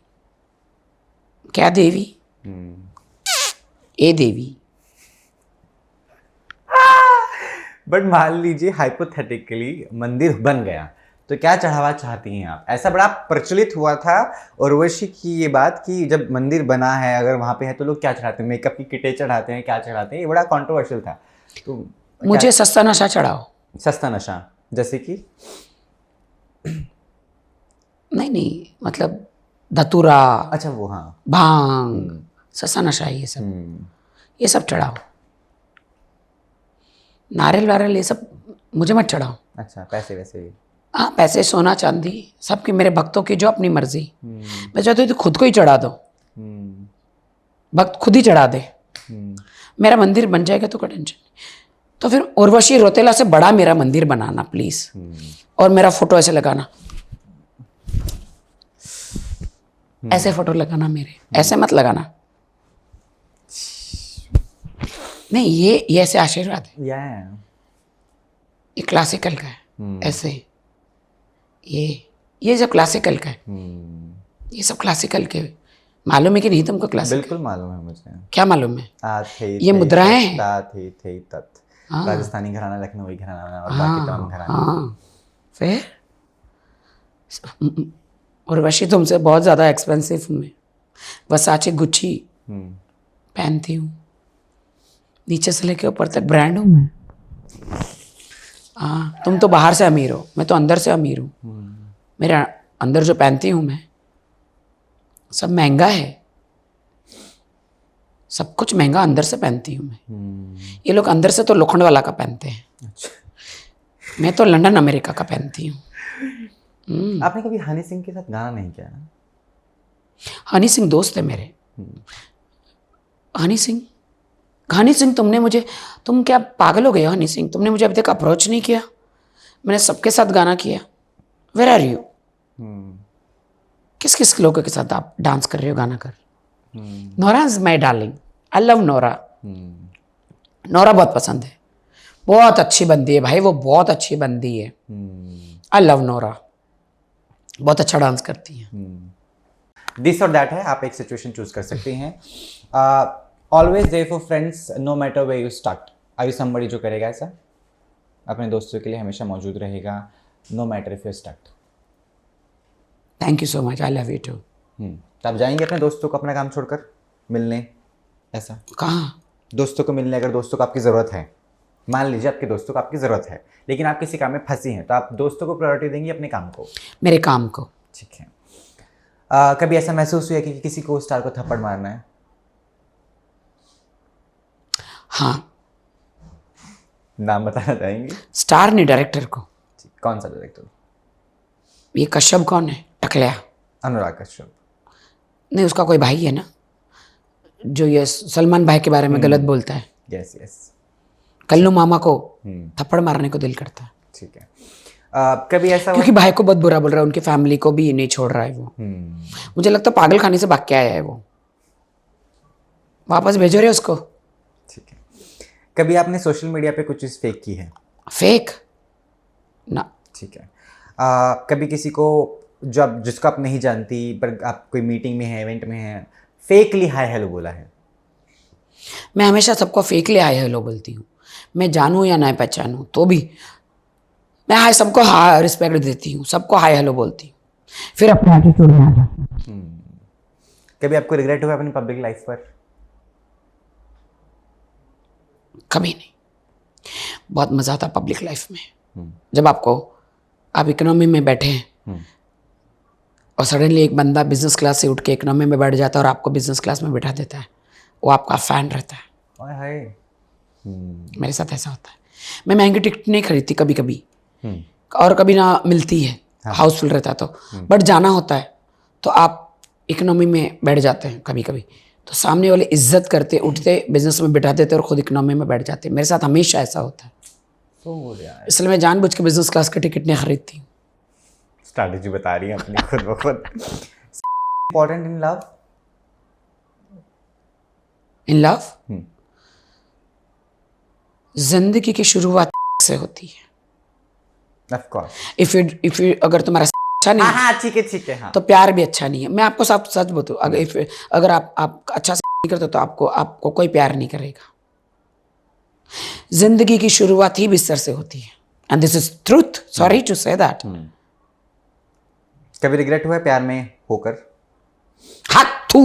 क्या देवी, ए देवी। बट मान लीजिए हाइपोथेटिकली मंदिर बन गया तो क्या चढ़ावा चाहती हैं आप? ऐसा बड़ा प्रचलित हुआ था उर्वशी की ये बात कि जब मंदिर बना है अगर वहाँ पे है तो लोग क्या चढ़ाते हैं, मेकअप की किटें चढ़ाते हैं, क्या चढ़ाते हैं, ये बड़ा कंट्रोवर्शियल था। तो मुझे सस्ता नशा चढ़ाओ। सस्ता नशा जैसे कि? नहीं मतलब धतूरा, अच्छा वो, हाँ, भांग, सस्ता नशा है ये सब चढ़ाओ। नारियल वारियल ये सब मुझे मत चढ़ाओ। अच्छा, पैसे वैसे भी? हाँ, पैसे, सोना चांदी सबकी, मेरे भक्तों की जो अपनी मर्जी। मैं चाहती हूँ तो खुद को ही चढ़ा दो, भक्त खुद ही चढ़ा दे, मेरा मंदिर बन जाएगा तो कोई टेंशन नहीं। तो फिर उर्वशी रौतेला से बड़ा मेरा मंदिर बनाना प्लीज, और मेरा फोटो ऐसे लगाना, ऐसे फोटो लगाना मेरे, ऐसे मत लगाना। नहीं, ये ऐसे आशीर्वाद है, ये क्लासिकल का है, ऐसे ये जो क्लासिकल का है, ये सब क्लासिकल के। मालूम है कि नहीं तुमको क्लासिकल? बिल्कुल मालूम है मुझे। क्या मालूम है? ये मुद्राएं हैं, राजस्थानी घराना, लखनवी घराना और बाकी तमाम घराना। हाँ, फिर उर्वशी तुमसे बहुत ज़्यादा एक्सपेंसिव हूँ मैं, वसाचे गुच्ची पहनती हूँ, नीचे से लेके ऊपर तक ब्रांड हूँ मैं। हाँ, तुम तो बाहर से अमीर हो, मैं तो अंदर से अमीर हूँ। मेरे अंदर जो पहनती हूँ मैं सब महंगा है, सब कुछ महंगा अंदर से पहनती हूँ मैं। ये लोग अंदर से तो लोखंड वाला का पहनते हैं, मैं तो लंदन अमेरिका का पहनती हूँ। आपने कभी हनी सिंह के साथ गाना नहीं किया? हनी सिंह दोस्त है मेरे। हनी सिंह तुमने मुझे, तुम क्या पागल हो गए हो? हनी सिंह, तुमने मुझे अभी तक अप्रोच नहीं किया, मैंने सबके साथ गाना किया। Where are you? किस किस लोगों के साथ आप डांस कर रहे हो, गाना कर? Nora is my darling, I love Nora. Nora बहुत पसंद है, बहुत अच्छी बंदी है भाई, वो बहुत अच्छी बंदी है। आई लव नोरा, बहुत अच्छा डांस करती है। दिस और दैट है, आप एक सिचुएशन चूज कर सकती हैं। Always there for friends no matter where you stuck. Are you somebody जो करेगा ऐसा, अपने दोस्तों के लिए हमेशा मौजूद रहेगा, no matter if you stuck? Thank you so much, I love you too. तो आप जाएंगे अपने दोस्तों को अपना काम छोड़कर मिलने, ऐसा? कहाँ? दोस्तों को मिलने, अगर दोस्तों को आपकी ज़रूरत है, मान लीजिए आपके दोस्तों को आपकी ज़रूरत है लेकिन आप किसी काम में फंसी हैं, तो आप दोस्तों को प्रायोरिटी देंगी अपने काम को? मेरे काम को। ठीक है। कभी ऐसा महसूस हुआ कि किसी को स्टार को थप्पड़ मारना है? हाँ। नाम बताना चाहेंगे? स्टार नहीं, डायरेक्टर को। कौन सा डायरेक्टर? ये कश्यप कौन है? टकलिया। अनुराग कश्यप? नहीं, उसका कोई भाई है ना, जो ये सलमान भाई के बारे में गलत बोलता है। Yes yes. कल्लू मामा को थप्पड़ मारने को दिल करता है। ठीक है। कभी ऐसा क्योंकि भाई को बहुत बुरा बोल रहा है, उनकी फैमिली को भी नहीं छोड़ रहा है वो। मुझे लगता है पागल खाने से भाग के आया है वो, वापस भेजो रहे उसको। ठीक है। कभी आपने सोशल मीडिया पे कुछ चीज़ फेक की है? फेक ना। ठीक है। कभी किसी को जब जिसको आप नहीं जानती पर आप कोई मीटिंग में है, इवेंट में है, फेकली हाय हेलो बोला है? मैं हमेशा सबको फेकली हाय हेलो बोलती हूँ, मैं जानूँ या ना पहचानूँ तो भी मैं हाय सबको हाय रिस्पेक्ट देती हूँ, सबको हाय हेलो बोलती हूँ, फिर अपने एटीट्यूड में आ जाती हूँ। कभी आपको रिग्रेट हुआ अपनी पब्लिक लाइफ पर? कभी नहीं, बहुत मज़ा आता पब्लिक लाइफ में। जब आप इकोनॉमी में बैठे हैं और सडनली एक बंदा बिजनेस क्लास से उठ के इकोनॉमी में बैठ जाता है और आपको बिजनेस क्लास में बैठा देता है, वो आपका फैन रहता है। हाय। मेरे साथ ऐसा होता है। मैं महंगी टिकट नहीं खरीदती कभी कभी, और कभी ना मिलती है, हाउसफुल रहता है तो, बट जाना होता है तो आप इकोनॉमी में बैठ जाते हैं कभी कभी, तो सामने वाले इज्जत करते, उठते, बिजनेस में बिठा देते और खुद इकोनॉमी में बैठ जाते। मेरे साथ हमेशा ऐसा होता है, तो यार इसलिए मैं जानबूझ के बिजनेस क्लास का टिकट नहीं खरीदती हूँ। स्ट्रैटेजी बता रही है अपनी खुद ब खुद। Important in love? In love जिंदगी की शुरुआत से होती है। Of course. इफ यू अगर तुम्हारा अच्छा नहीं हाँ ठीक है हाँ। तो प्यार भी अच्छा नहीं है। मैं आपको सब सच बताऊं, अगर आप अच्छा से नहीं करते तो आपको कोई प्यार नहीं करेगा। जिंदगी की शुरुआत ही बिस्तर से होती है, and this is truth, sorry to say that. कभी रिग्रेट हुआ है प्यार में होकर? हाँ तू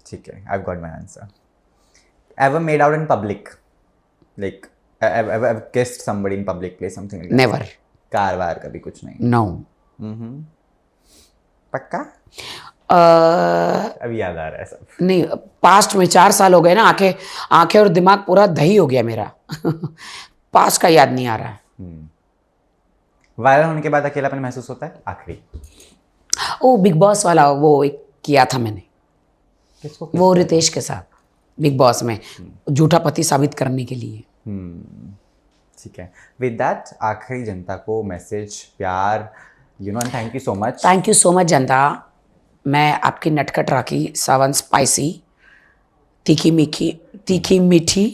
ठीक है, I got my answer. Ever made out in public, like ever kissed somebody in public place, something like that? Never, कार वार कभी कुछ नहीं? नो। पक्का? अभी याद आ रहा है सब। नहीं, पास्ट में 4 साल हो गए ना, आंखें और दिमाग पूरा दही हो गया मेरा। पास्ट का याद नहीं आ रहा है। वायरल होने के बाद अकेलापन महसूस होता है? आखिरी ओ बिग बॉस वाला वो एक किया था मैंने, किसको? वो रितेश के साथ बिग बॉस में, झूठा पति साबित करने के लिए। ठीक है, विद दैट आखिरी जनता को मैसेज, प्यार, and thank you so much. Thank you so much जनता। मैं आपकी नटखट राखी सावन स्पाइसी, तीखी मीठी,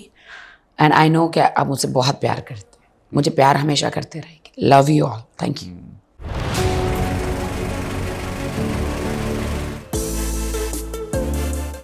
एंड आई नो कि आप मुझसे बहुत प्यार करते हैं। मुझे प्यार हमेशा करते रहेंगे। Love you all, thank you.